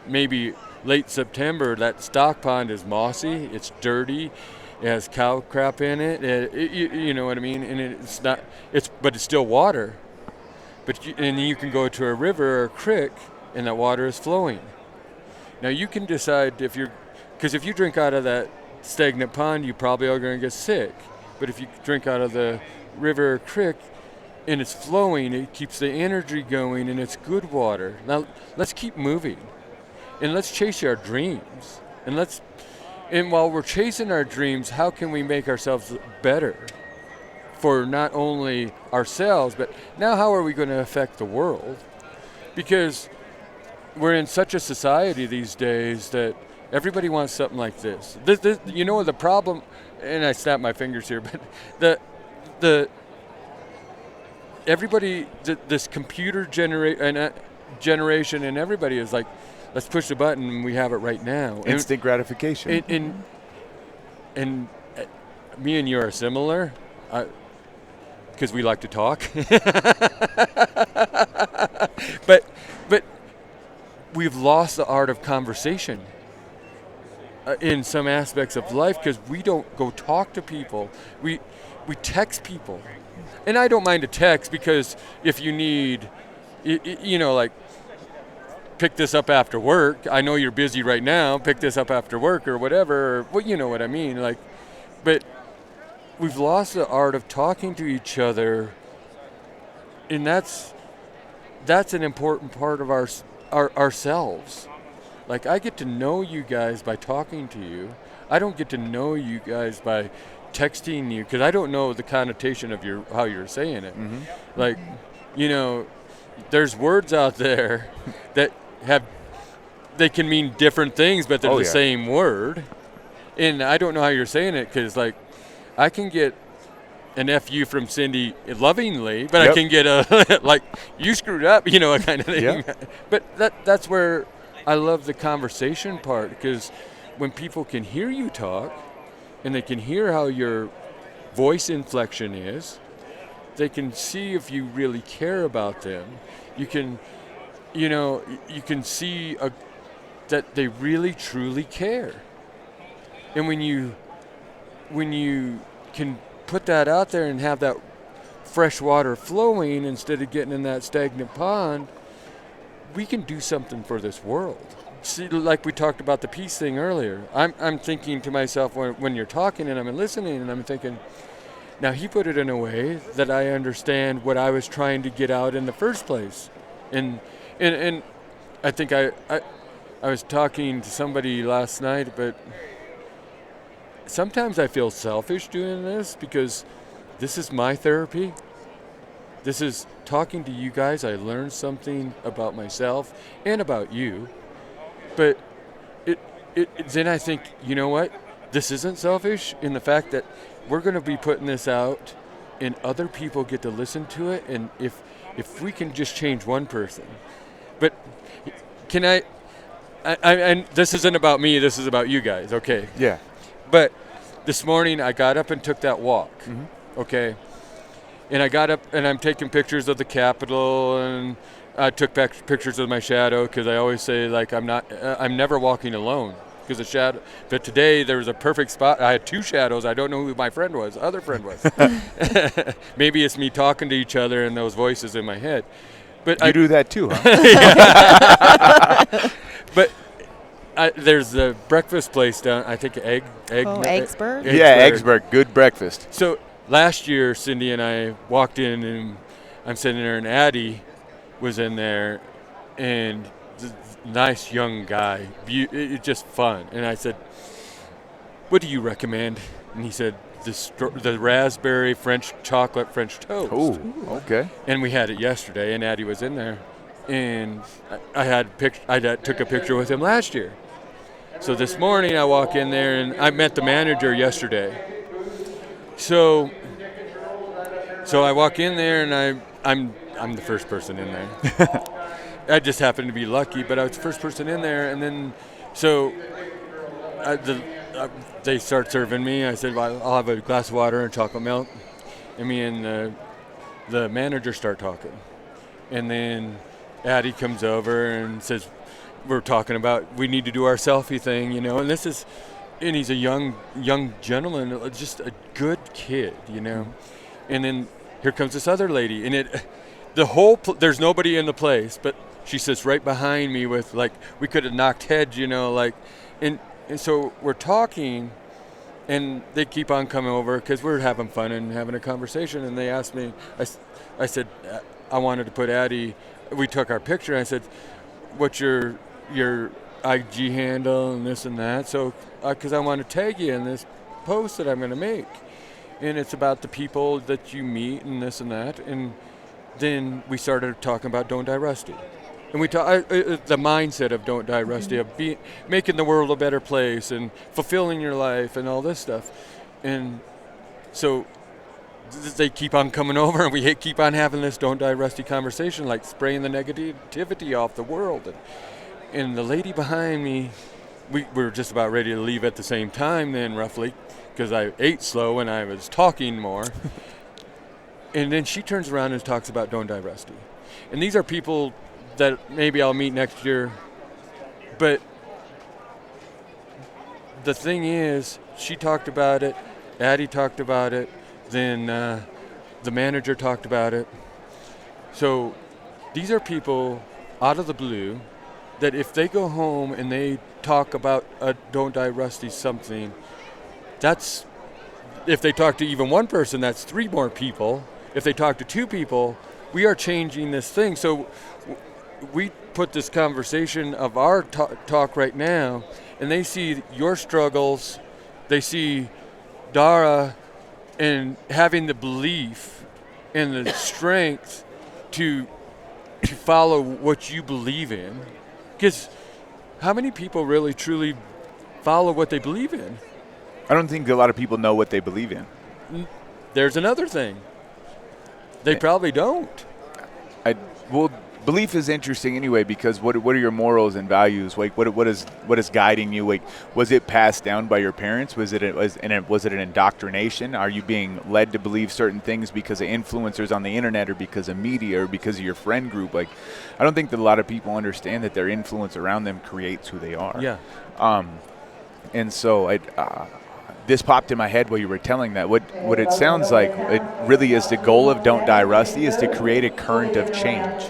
Speaker 1: maybe late September, that stock pond is mossy, it's dirty, it has cow crap in it, you know what I mean, and but it's still water. And you can go to a river or a creek, and that water is flowing. Now you can decide because if you drink out of that stagnant pond, you probably are going to get sick. But if you drink out of the river or creek, and it's flowing, it keeps the energy going, and it's good water. Now, let's keep moving, and let's chase our dreams. And while we're chasing our dreams, how can we make ourselves better for not only ourselves, but now how are we going to affect the world? Because we're in such a society these days that everybody wants something like this. You know, the problem, and I snap my fingers here, but everybody, this computer generation, and everybody is like, let's push the button and we have it right now.
Speaker 2: Instant gratification.
Speaker 1: And me and you are similar, because we like to talk. but we've lost the art of conversation in some aspects of life, because we don't go talk to people. We text people. And I don't mind a text, because if you need, you know, like, pick this up after work. I know you're busy right now. Pick this up after work or whatever. Well, you know what I mean. Like, but we've lost the art of talking to each other, and that's an important part of ourselves. Like, I get to know you guys by talking to you. I don't get to know you guys by texting you, because I don't know the connotation of how you're saying it. Mm-hmm. Like, you know, there's words out there that they can mean different things, but they're the same word. And I don't know how you're saying it, because, like, I can get an F-U from Cindy lovingly, but I can get a, like, you screwed up, you know, a kind of thing. Yep. But that's where I love the conversation part, because when people can hear you talk, and they can hear how your voice inflection is, they can see if you really care about them. You can, you know, you can see that they really truly care. And when you can put that out there and have that fresh water flowing instead of getting in that stagnant pond, we can do something for this world. See, like we talked about the peace thing earlier, I'm thinking to myself when you're talking and I'm listening, and I'm thinking, now he put it in a way that I understand what I was trying to get out in the first place. And I think I was talking to somebody last night, but sometimes I feel selfish doing this, because this is my therapy. This is talking to you guys. I learned something about myself and about you. But then I think, you know what? this isn't selfish in the fact that we're going to be putting this out and other people get to listen to it. And if we can just change one person, but can I and this isn't about me, this is about you guys. Okay.
Speaker 2: Yeah.
Speaker 1: But this morning I got up and took that walk. Okay. And I got up and I'm taking pictures of the Capitol, and I took back pictures of my shadow because I always say, like, I'm never walking alone because the shadow. But today there was a perfect spot. I had two shadows. I don't know who my friend was. Other friend was. Maybe it's me talking to each other and those voices in my head. But
Speaker 2: you do that too, huh?
Speaker 1: But there's a breakfast place down. I think
Speaker 3: Eggsburg.
Speaker 2: Yeah, Eggsburg. Good breakfast.
Speaker 1: So last year, Cindy and I walked in, and I'm sitting there, and Addie was in there, and nice young guy, just fun. And I said, "What do you recommend?" And he said, "The raspberry chocolate French toast."
Speaker 2: Oh, okay.
Speaker 1: And we had it yesterday, and Addie was in there, and I took a picture with him last year. So this morning I walk in there, and I met the manager yesterday. So I walk in there, and I'm the first person in there. I just happened to be lucky, but I was the first person in there, and then they start serving me. I said, "Well, I'll have a glass of water and chocolate milk." And me and the manager start talking, and then Addie comes over and says, "We're talking about we need to do our selfie thing, and and he's a young gentleman, just a good kid, And then here comes this other lady, and there's nobody in the place, but she sits right behind me with, like, we could have knocked heads, and so we're talking, and they keep on coming over because we're having fun and having a conversation, and they asked me, I said, I wanted to put Addie, we took our picture, and I said, "What's your IG handle and this and that?" So, because I want to tag you in this post that I'm going to make. And it's about the people that you meet and this and that. And then we started talking about Don't Die Rusty. And we the mindset of Don't Die Rusty, of making the world a better place and fulfilling your life and all this stuff. And so they keep on coming over, and we keep on having this Don't Die Rusty conversation, like spraying the negativity off the world. And the lady behind me, we were just about ready to leave at the same time then, roughly, because I ate slow and I was talking more. And then she turns around and talks about Don't Die Rusty. And these are people that maybe I'll meet next year. But the thing is, she talked about it, Addie talked about it, then the manager talked about it. So these are people out of the blue that if they go home and they talk about a Don't Die Rusty something, that's, if they talk to even one person, that's 3 more people. If they talk to 2 people, we are changing this thing. So we put this conversation of our talk right now, and they see your struggles, they see Dara, and having the belief and the strength to follow what you believe in. Because how many people really truly follow what they believe in?
Speaker 2: I don't think a lot of people know what they believe in.
Speaker 1: There's another thing. They probably don't.
Speaker 2: Well, belief is interesting anyway, because what are your morals and values? Like, what is guiding you? Like, was it passed down by your parents? Was it an indoctrination? Are you being led to believe certain things because of influencers on the internet, or because of media, or because of your friend group? Like, I don't think that a lot of people understand that their influence around them creates who they are.
Speaker 1: Yeah.
Speaker 2: And so this popped in my head while you were telling that. What it sounds like, it really is the goal of Don't Die Rusty, is to create a current of change.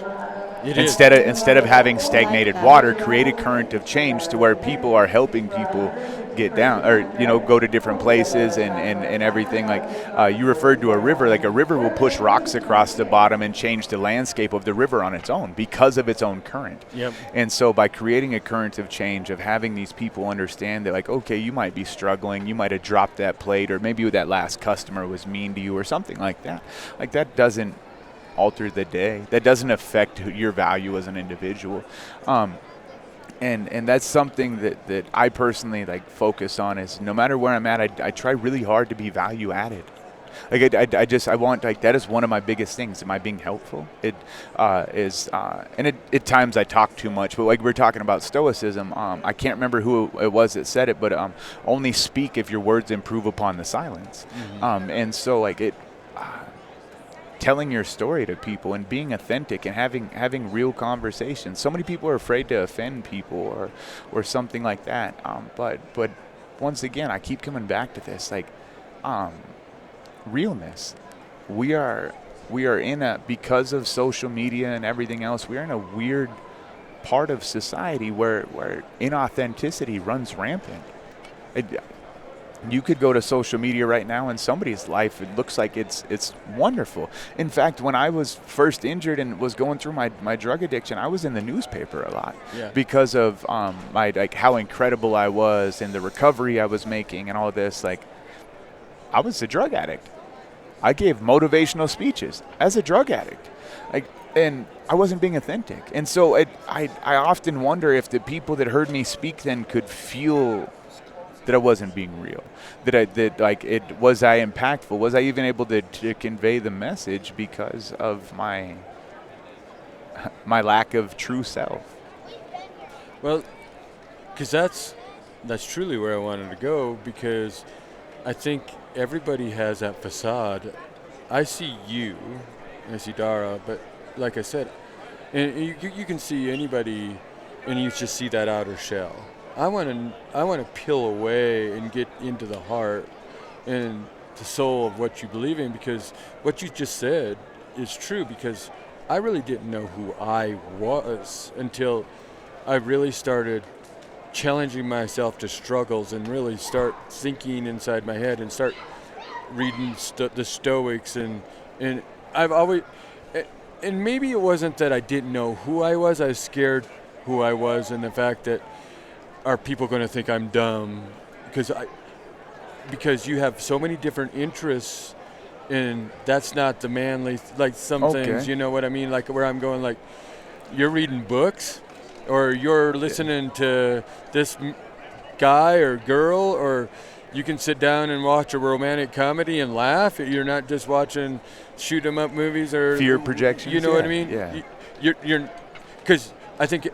Speaker 2: Instead of having stagnated water, create a current of change to where people are helping people get down, or go to different places and everything. Like you referred to a river. Like, a river will push rocks across the bottom and change the landscape of the river on its own because of its own current.
Speaker 1: Yep.
Speaker 2: And so by creating a current of change, of having these people understand that, like, okay, you might be struggling, you might have dropped that plate, or maybe that last customer was mean to you or something like that. Like, that doesn't alter the day. That doesn't affect your value as an individual. And that's something that I personally like focus on. Is no matter where I'm at, I try really hard to be value added. Like I want, like, that is one of my biggest things. Am I being helpful? It is, and at times I talk too much. But like we're talking about stoicism, I can't remember who it was that said it, but only speak if your words improve upon the silence. And so like telling your story to people and being authentic and having real conversations. So many people are afraid to offend people or something like that. But once again, I keep coming back to this, like, realness. We are because of social media and everything else, we're in a weird part of society where inauthenticity runs rampant. You could go to social media right now and somebody's life, it looks like it's wonderful. In fact, when I was first injured and was going through my drug addiction, I was in the newspaper a lot because of my, like, how incredible I was and the recovery I was making and all this. Like, I was a drug addict. I gave motivational speeches as a drug addict. Like, and I wasn't being authentic. And so I often wonder if the people that heard me speak then could feel that I wasn't being real, was I impactful? Was I even able to convey the message because of my lack of true self?
Speaker 1: Well, because that's truly where I wanted to go, because I think everybody has that facade. I see you, I see Dara, but like I said, and you can see anybody, and you just see that outer shell. I want to peel away and get into the heart and the soul of what you believe in, because what you just said is true, because I really didn't know who I was until I really started challenging myself to struggles and really start thinking inside my head and start reading the Stoics and I've always, and maybe it wasn't that I didn't know who I was scared who I was, and the fact that, are people going to think I'm dumb? Because you have so many different interests, and that's not the manly, like some things, you know what I mean? Like where I'm going, like, you're reading books, or you're listening to this guy or girl, or you can sit down and watch a romantic comedy and laugh. You're not just watching shoot 'em up movies or
Speaker 2: fear projections.
Speaker 1: You know what I mean?
Speaker 2: Yeah.
Speaker 1: You're, because I think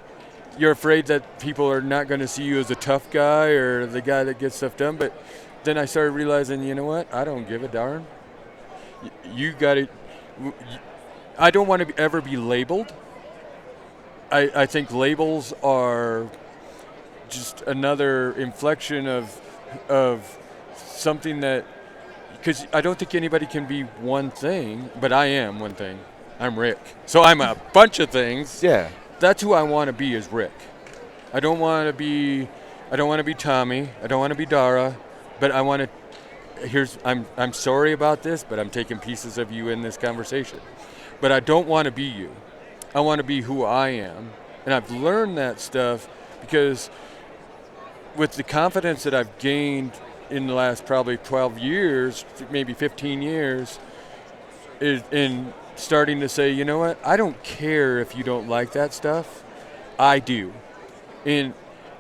Speaker 1: you're afraid that people are not going to see you as a tough guy or the guy that gets stuff done. But then I started realizing, you know what? I don't give a darn. You got it. I don't want to ever be labeled. I think labels are just another inflection of something that, because I don't think anybody can be one thing, but I am one thing. I'm Rick. So I'm a bunch of things.
Speaker 2: Yeah.
Speaker 1: That's who I want to be, is Rick. I don't want to be Tommy. I don't want to be Dara, but I want to. I'm sorry about this, but I'm taking pieces of you in this conversation. But I don't want to be you. I want to be who I am, and I've learned that stuff because with the confidence that I've gained in the last probably 12 years, maybe 15 years, is in starting to say, you know what, I don't care if you don't like that stuff. I do. And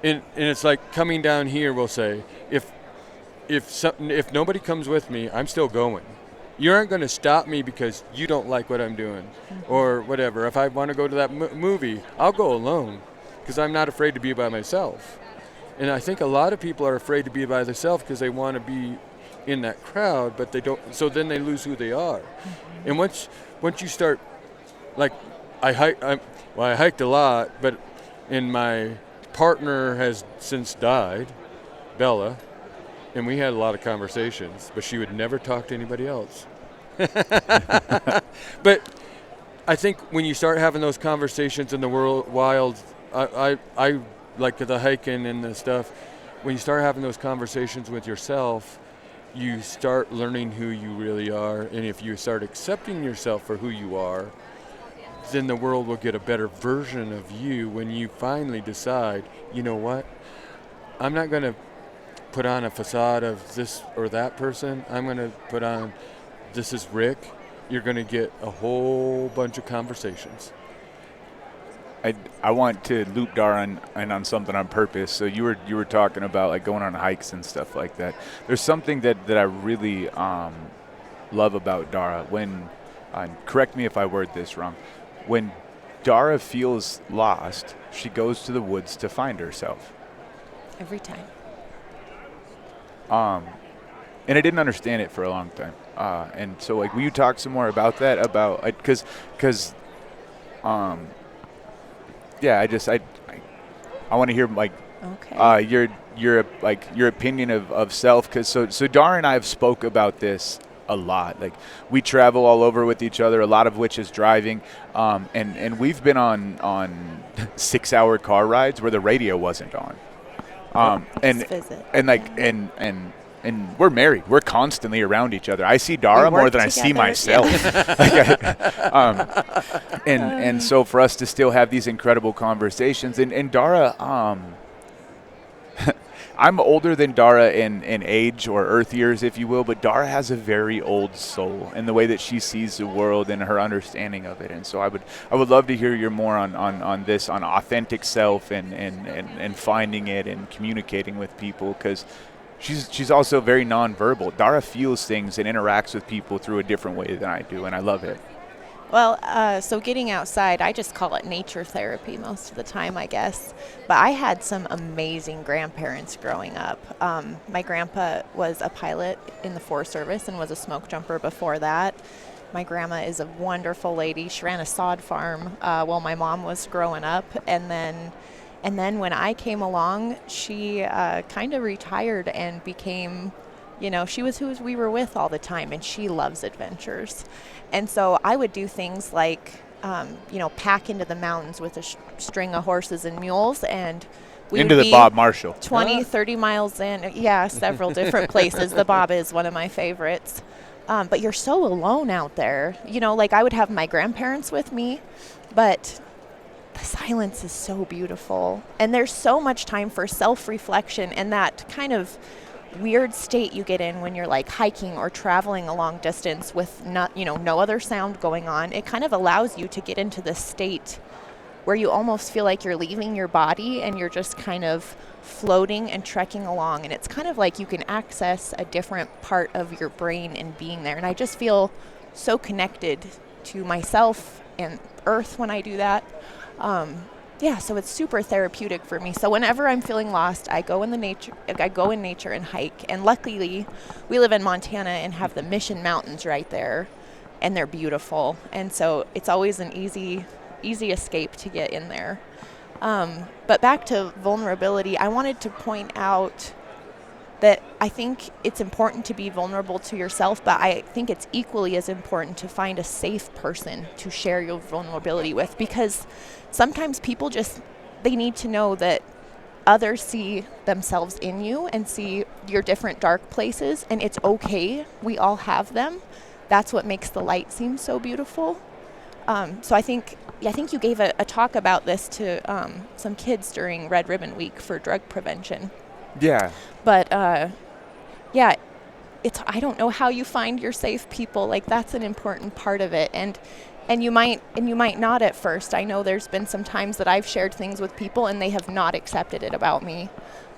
Speaker 1: it's like coming down here, we'll say, if nobody comes with me, I'm still going. You aren't going to stop me because you don't like what I'm doing or whatever. If I want to go to that movie, I'll go alone because I'm not afraid to be by myself. And I think a lot of people are afraid to be by themselves because they want to be in that crowd, but they don't. So then they lose who they are. And once you start, like, I hiked a lot, and my partner has since died, Bella, and we had a lot of conversations, but she would never talk to anybody else. But I think when you start having those conversations in the wild, I like the hiking and the stuff, when you start having those conversations with yourself, you start learning who you really are. And if you start accepting yourself for who you are, then the world will get a better version of you when you finally decide, you know what, I'm not going to put on a facade of this or that person. I'm going to put on, this is Rick. You're going to get a whole bunch of conversations.
Speaker 2: I want to loop Dara on something on purpose. So you were talking about like going on hikes and stuff like that. There's something that I really love about Dara. When correct me if I word this wrong. When Dara feels lost, she goes to the woods to find herself.
Speaker 3: Every time.
Speaker 2: And I didn't understand it for a long time. And so, like, will you talk some more about that? About because yeah, I want to hear like
Speaker 3: Okay.
Speaker 2: your opinion of self. Because so Dara and I have spoke about this a lot. Like, we travel all over with each other, a lot of which is driving, and we've been on 6-hour car rides where the radio wasn't on.
Speaker 3: Just visit.
Speaker 2: And like and we're married. We're constantly around each other. I see Dara
Speaker 3: We work
Speaker 2: more than I see
Speaker 3: together,
Speaker 2: myself. And so for us to still have these incredible conversations, and Dara, I'm older than Dara in age or Earth years, if you will, but Dara has a very old soul in the way that she sees the world and her understanding of it. And so I would love to hear your more on this, on authentic self and finding it and communicating with people, because she's also very nonverbal. Dara feels things and interacts with people through a different way than I do, and I love it.
Speaker 3: Well, so getting outside, I just call it nature therapy most of the time, I guess. But I had some amazing grandparents growing up. My grandpa was a pilot in the Forest Service and was a smoke jumper before that. My grandma is a wonderful lady. She ran a sod farm while my mom was growing up. And then when I came along, she kind of retired and became, she was who we were with all the time, and she loves adventures. And so I would do things like, pack into the mountains with a string of horses and mules, and we
Speaker 2: Into
Speaker 3: would
Speaker 2: the
Speaker 3: be
Speaker 2: Bob Marshall.
Speaker 3: 20, 30 miles in. Yeah, several different places. The Bob is one of my favorites. But you're so alone out there. Like I would have my grandparents with me, but the silence is so beautiful. And there's so much time for self-reflection and that kind of weird state you get in when you're like hiking or traveling a long distance with no other sound going on. It kind of allows you to get into this state where you almost feel like you're leaving your body and you're just kind of floating and trekking along. And it's kind of like you can access a different part of your brain and being there. And I just feel so connected to myself and Earth when I do that. So it's super therapeutic for me. So whenever I'm feeling lost, I go in nature and hike. And luckily, we live in Montana and have the Mission Mountains right there, and they're beautiful. And so it's always an easy escape to get in there. But back to vulnerability, I wanted to point out that I think it's important to be vulnerable to yourself, but I think it's equally as important to find a safe person to share your vulnerability with, because sometimes people they need to know that others see themselves in you and see your different dark places, and it's okay. We all have them. That's what makes the light seem so beautiful. So I think you gave a talk about this to some kids during Red Ribbon Week for drug prevention.
Speaker 2: Yeah.
Speaker 3: But I don't know how you find your safe people. Like, that's an important part of it. And you might not at first. I know there's been some times that I've shared things with people and they have not accepted it about me.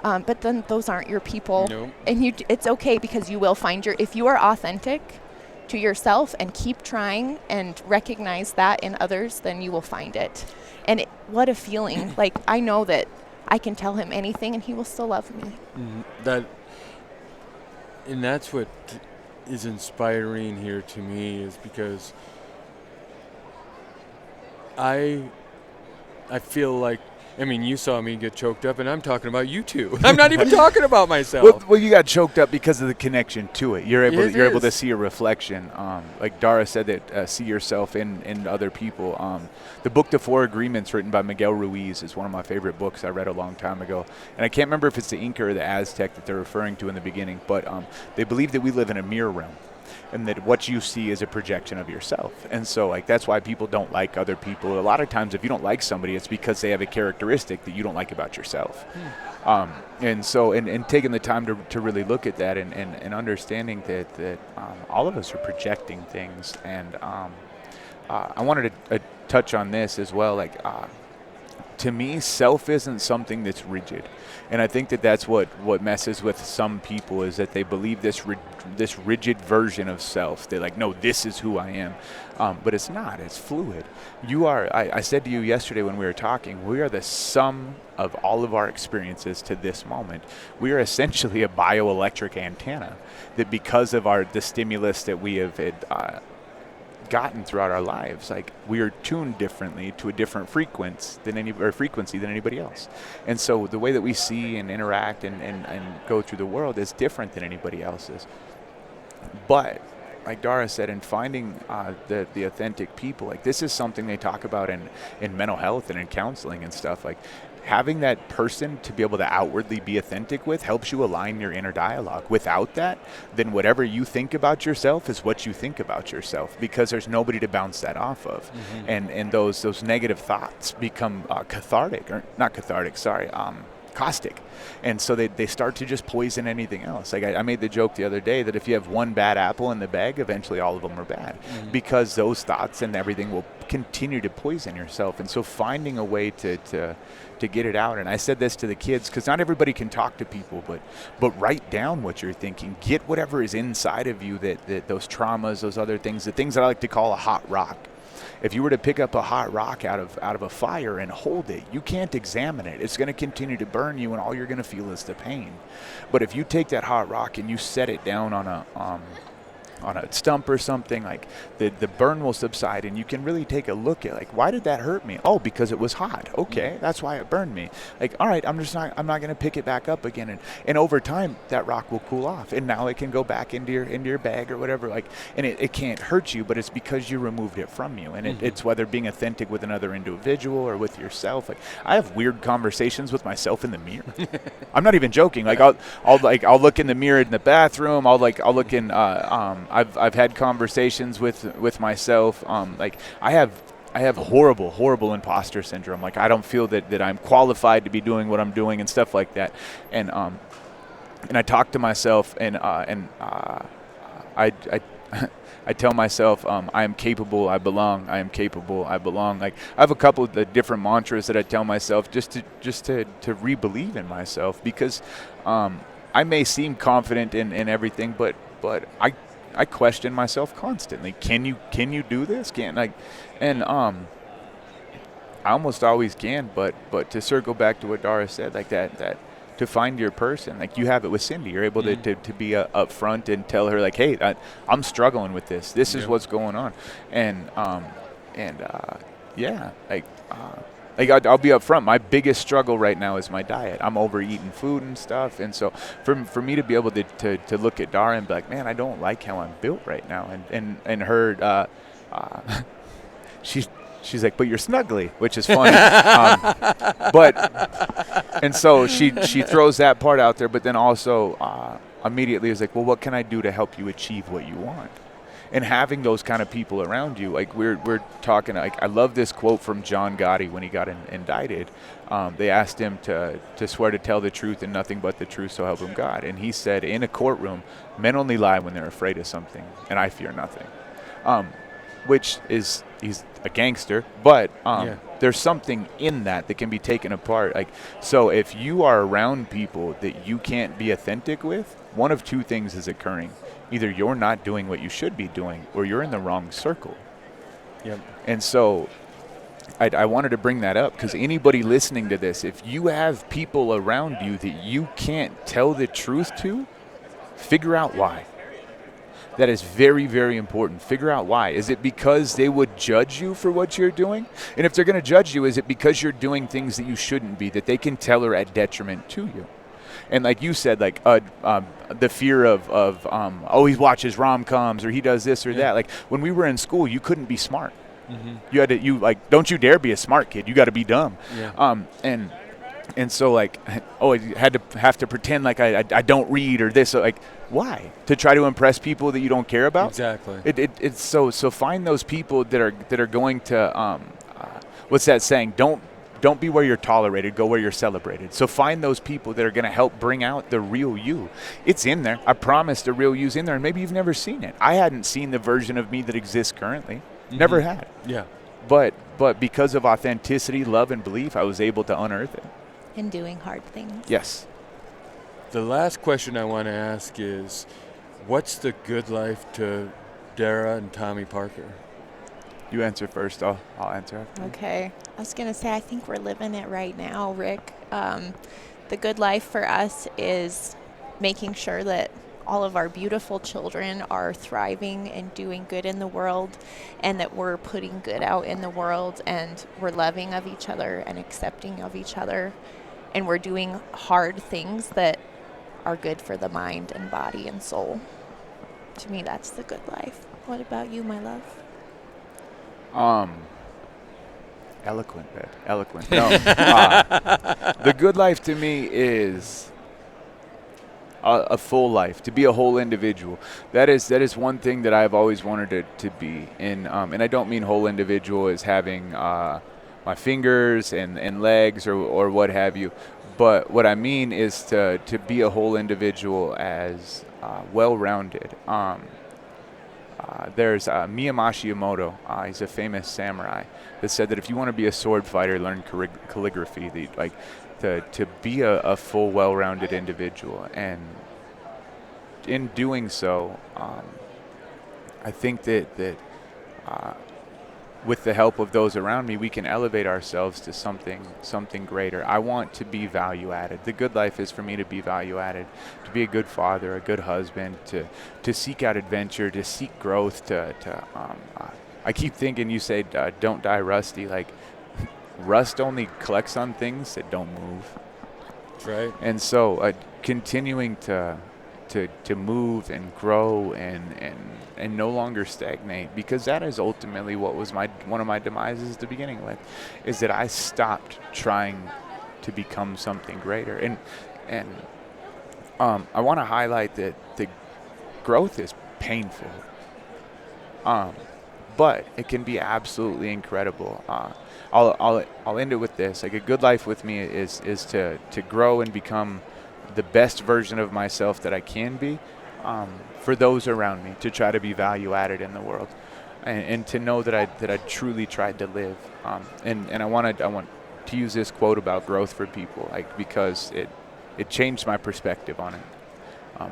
Speaker 3: But then those aren't your people.
Speaker 1: Nope.
Speaker 3: And it's okay, because you will find if you are authentic to yourself and keep trying and recognize that in others, then you will find it. And what a feeling. Like, I know that I can tell him anything and he will still love me.
Speaker 1: That's what is inspiring here to me, is because I feel like, you saw me get choked up, and I'm talking about you two. I'm not even talking about myself.
Speaker 2: Well, you got choked up because of the connection to it. You're able to see a reflection. Like Dara said, that see yourself in other people. The book The Four Agreements, written by Miguel Ruiz, is one of my favorite books I read a long time ago. And I can't remember if it's the Inca or the Aztec that they're referring to in the beginning, but they believe that we live in a mirror realm, and that what you see is a projection of yourself. And so, like, that's why people don't like other people. A lot of times, if you don't like somebody, it's because they have a characteristic that you don't like about yourself. And so, and taking the time to really look at that and understanding that all of us are projecting things. And I wanted to touch on this as well. Like, to me, self isn't something that's rigid. And I think that that's what messes with some people, is that they believe this rigid version of self. They're like, no, this is who I am. But it's not. It's fluid. You are, I said to you yesterday when we were talking, we are the sum of all of our experiences to this moment. We are essentially a bioelectric antenna that, because of the stimulus that we have gotten throughout our lives, like, we are tuned differently to a different frequency than anybody else. And so the way that we see and interact and go through the world is different than anybody else's. But like Dara said, in finding the authentic people, like, this is something they talk about in mental health and in counseling and stuff. Like, having that person to be able to outwardly be authentic with helps you align your inner dialogue. Without that, then whatever you think about yourself is what you think about yourself, because there's nobody to bounce that off of. And those negative thoughts become caustic. And so they start to just poison anything else. Like, I made the joke the other day that if you have one bad apple in the bag, eventually all of them are bad, because those thoughts and everything will continue to poison yourself. And so finding a way to get it out. And I said this to the kids, because not everybody can talk to people, but write down what you're thinking. Get whatever is inside of you, that those traumas, those other things, the things that I like to call a hot rock. If you were to pick up a hot rock out of a fire and hold it, you can't examine it. It's going to continue to burn you, and all you're going to feel is the pain. But if you take that hot rock and you set it down on a stump or something, like, the burn will subside, and you can really take a look at, like, why did that hurt me? Oh, because it was hot. Okay, that's why it burned me. Like, all right, I'm not going to pick it back up again, and over time that rock will cool off, and now it can go back into your bag or whatever. Like, and it can't hurt you, but it's because you removed it from you. And it's whether being authentic with another individual or with yourself. Like, I have weird conversations with myself in the mirror. I'm not even joking. Like, I'll look in the mirror in the bathroom. I'll look in. I've had conversations with myself. Like, I have horrible imposter syndrome. Like, I don't feel that I'm qualified to be doing what I'm doing and stuff like that. And I talk to myself, and I tell myself, I am capable, I belong. I am capable, I belong. Like, I have a couple of the different mantras that I tell myself just to re-believe in myself, because I may seem confident in everything, but I question myself constantly. Can you do this? I almost always can, but to circle back to what Dara said, like that to find your person, like, you have it with Cindy. You're able to be upfront and tell her, like, hey, I'm struggling with this. This is what's going on, like, I'll be up front. My biggest struggle right now is my diet. I'm overeating food and stuff. And so for me to be able to look at Dara and be like, man, I don't like how I'm built right now. And her, she's like, but you're snuggly, which is funny. And so she throws that part out there, but then also immediately is like, well, what can I do to help you achieve what you want? And having those kind of people around you, like, we're talking, like, I love this quote from John Gotti when he got indicted. They asked him to swear to tell the truth and nothing but the truth, so help him God. And he said, in a courtroom, men only lie when they're afraid of something, and I fear nothing. Which is, he's a gangster, but there's something in that can be taken apart. Like, so if you are around people that you can't be authentic with, one of two things is occurring. Either you're not doing what you should be doing, or you're in the wrong circle.
Speaker 1: Yep.
Speaker 2: And so I wanted to bring that up, because anybody listening to this, if you have people around you that you can't tell the truth to, figure out why. That is very, very important. Figure out why. Is it because they would judge you for what you're doing? And if they're going to judge you, is it because you're doing things that you shouldn't be, that they can tell are at detriment to you? And like you said, like the fear of he watches rom-coms, or he does this or that. Like, when we were in school, you couldn't be smart. You had to, don't you dare be a smart kid. You got to be dumb. And so, like, I have to pretend like I don't read or this. So, like, why? To try to impress people that you don't care about?
Speaker 1: Exactly.
Speaker 2: It's so find those people that are going to what's that saying? Don't be where you're tolerated, go where you're celebrated. So find those people that are going to help bring out the real you. It's in there. I promise the real you's in there, and maybe you've never seen it. I hadn't seen the version of me that exists currently. Never had.
Speaker 1: Yeah.
Speaker 2: But But because of authenticity, love, and belief, I was able to unearth it.
Speaker 3: And doing hard things.
Speaker 2: Yes.
Speaker 1: The last question I want to ask is, what's the good life to Dara and Tomy Parker?
Speaker 2: You answer first. I'll answer after.
Speaker 3: Okay. I was going to say, I think we're living it right now, Rick. The good life for us is making sure that all of our beautiful children are thriving and doing good in the world, and that we're putting good out in the world, and we're loving of each other and accepting of each other, and we're doing hard things that are good for the mind and body and soul. To me, that's the good life. What about you, my love?
Speaker 2: Eloquent, babe. Eloquent. No. The good life to me is a full life, to be a whole individual. That is one thing that I've always wanted to be. And I don't mean whole individual as having my fingers and legs or what have you. But what I mean is to be a whole individual as well-rounded. There's Miyamashi Emoto. He's a famous samurai that said that if you want to be a sword fighter, learn calligraphy. To be a full, well-rounded individual, and in doing so, I think that with the help of those around me, we can elevate ourselves to something greater. I want to be value-added. The good life is for me to be value-added, to be a good father, a good husband, to seek out adventure, to seek growth. I keep thinking you say don't die rusty. Like, rust only collects on things that don't move.
Speaker 1: That's right.
Speaker 2: And so continuing to move and grow and no longer stagnate, because that is ultimately what was one of my demises at the beginning with, is that I stopped trying to become something greater. And I want to highlight that the growth is painful, but it can be absolutely incredible. I'll end it with this. Like, a good life with me is to grow and become the best version of myself that I can be, for those around me, to try to be value added in the world, and to know that I truly tried to live. And I want to use this quote about growth for people, like, because it changed my perspective on it.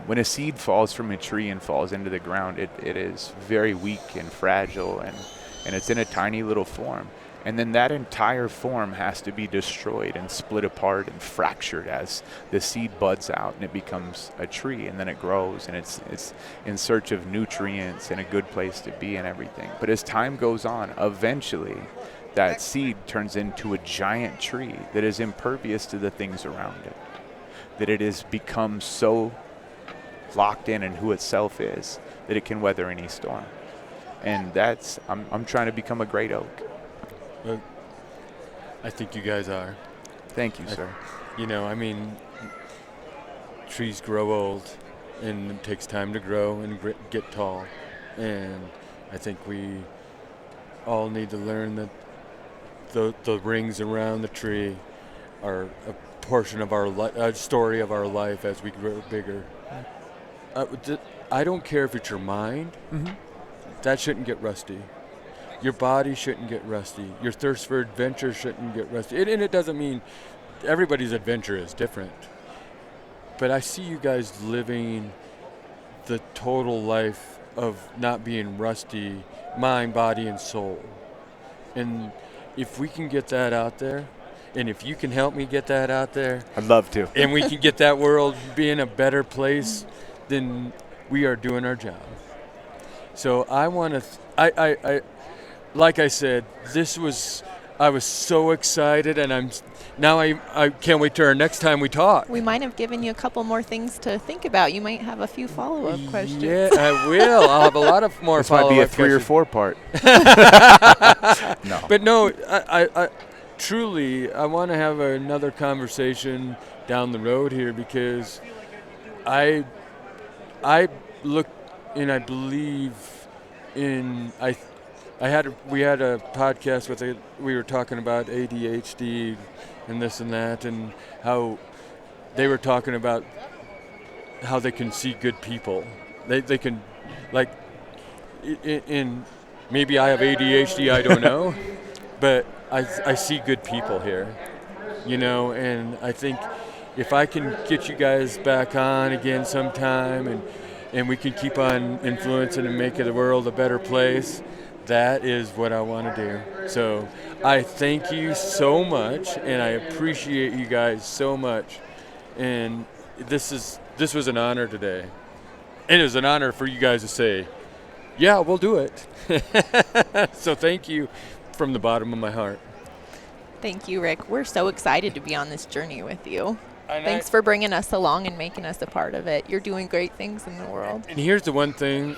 Speaker 2: When a seed falls from a tree and falls into the ground, it is very weak and fragile, and it's in a tiny little form. And then that entire form has to be destroyed and split apart and fractured as the seed buds out and it becomes a tree, and then it grows, and it's in search of nutrients and a good place to be and everything. But as time goes on, eventually that seed turns into a giant tree that is impervious to the things around it, that it has become so locked in who itself is that it can weather any storm. And I'm trying to become a great oak.
Speaker 1: Well, I think you guys are.
Speaker 2: Thank you, sir.
Speaker 1: Trees grow old, and it takes time to grow and get tall. And I think we all need to learn that the rings around the tree are a portion of our story of our life as we grow bigger. I don't care if it's your mind.
Speaker 2: Mm-hmm.
Speaker 1: That shouldn't get rusty. Your body shouldn't get rusty. Your thirst for adventure shouldn't get rusty. And it doesn't mean everybody's adventure is different. But I see you guys living the total life of not being rusty, mind, body, and soul. And if we can get that out there, and if you can help me get that out there,
Speaker 2: I'd love to.
Speaker 1: And we can get that world being a better place, then we are doing our job. So I want to, like I said, I was so excited, and I can't wait till our next time we talk.
Speaker 3: We might have given you a couple more things to think about. You might have a few follow-up questions.
Speaker 1: Yeah, I will. I'll have a lot of more follow-up questions.
Speaker 2: This might be a 3 or 4 part. No.
Speaker 1: But no, I truly, I want to have another conversation down the road here, because I look and I believe in we had a podcast we were talking about ADHD and this and that, and how they were talking about how they can see good people. They can, like, in maybe I have ADHD, I don't know, but I see good people here, you know, and I think if I can get you guys back on again sometime and we can keep on influencing and making the world a better place, that is what I want to do. So I thank you so much, and I appreciate you guys so much. And this was an honor today. And it was an honor for you guys to say, yeah, we'll do it. So thank you from the bottom of my heart.
Speaker 3: Thank you, Rick. We're so excited to be on this journey with you.
Speaker 1: And
Speaker 3: Thanks for bringing us along and making us a part of it. You're doing great things in the world.
Speaker 1: And here's the one thing,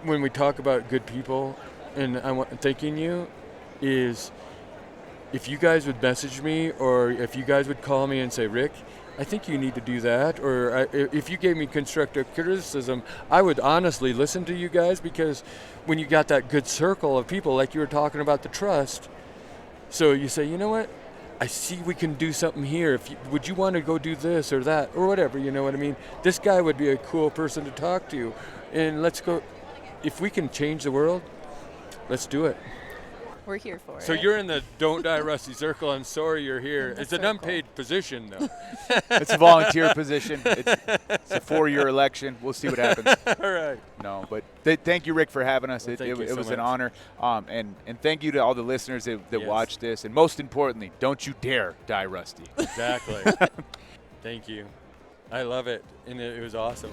Speaker 1: when we talk about good people, and thanking you, is if you guys would message me or if you guys would call me and say, Rick, I think you need to do that, or if you gave me constructive criticism, I would honestly listen to you guys, because when you got that good circle of people, like you were talking about the trust, so you say, you know what, I see we can do something here. Would you want to go do this or that or whatever, you know what I mean? This guy would be a cool person to talk to, and let's go. If we can change the world, let's do it.
Speaker 3: We're here for it.
Speaker 1: So you're in the Don't Die Rusty circle. I'm sorry you're here. It's an unpaid position, though.
Speaker 2: It's a volunteer position. It's a 4-year election. We'll see what happens.
Speaker 1: All right.
Speaker 2: No, but thank you, Rick, for having us.
Speaker 1: Well,
Speaker 2: It
Speaker 1: so
Speaker 2: was
Speaker 1: much.
Speaker 2: an honor. And thank you to all the listeners that
Speaker 1: Yes.
Speaker 2: watched this. And most importantly, don't you dare die rusty.
Speaker 1: Exactly. Thank you. I love it, and it was awesome.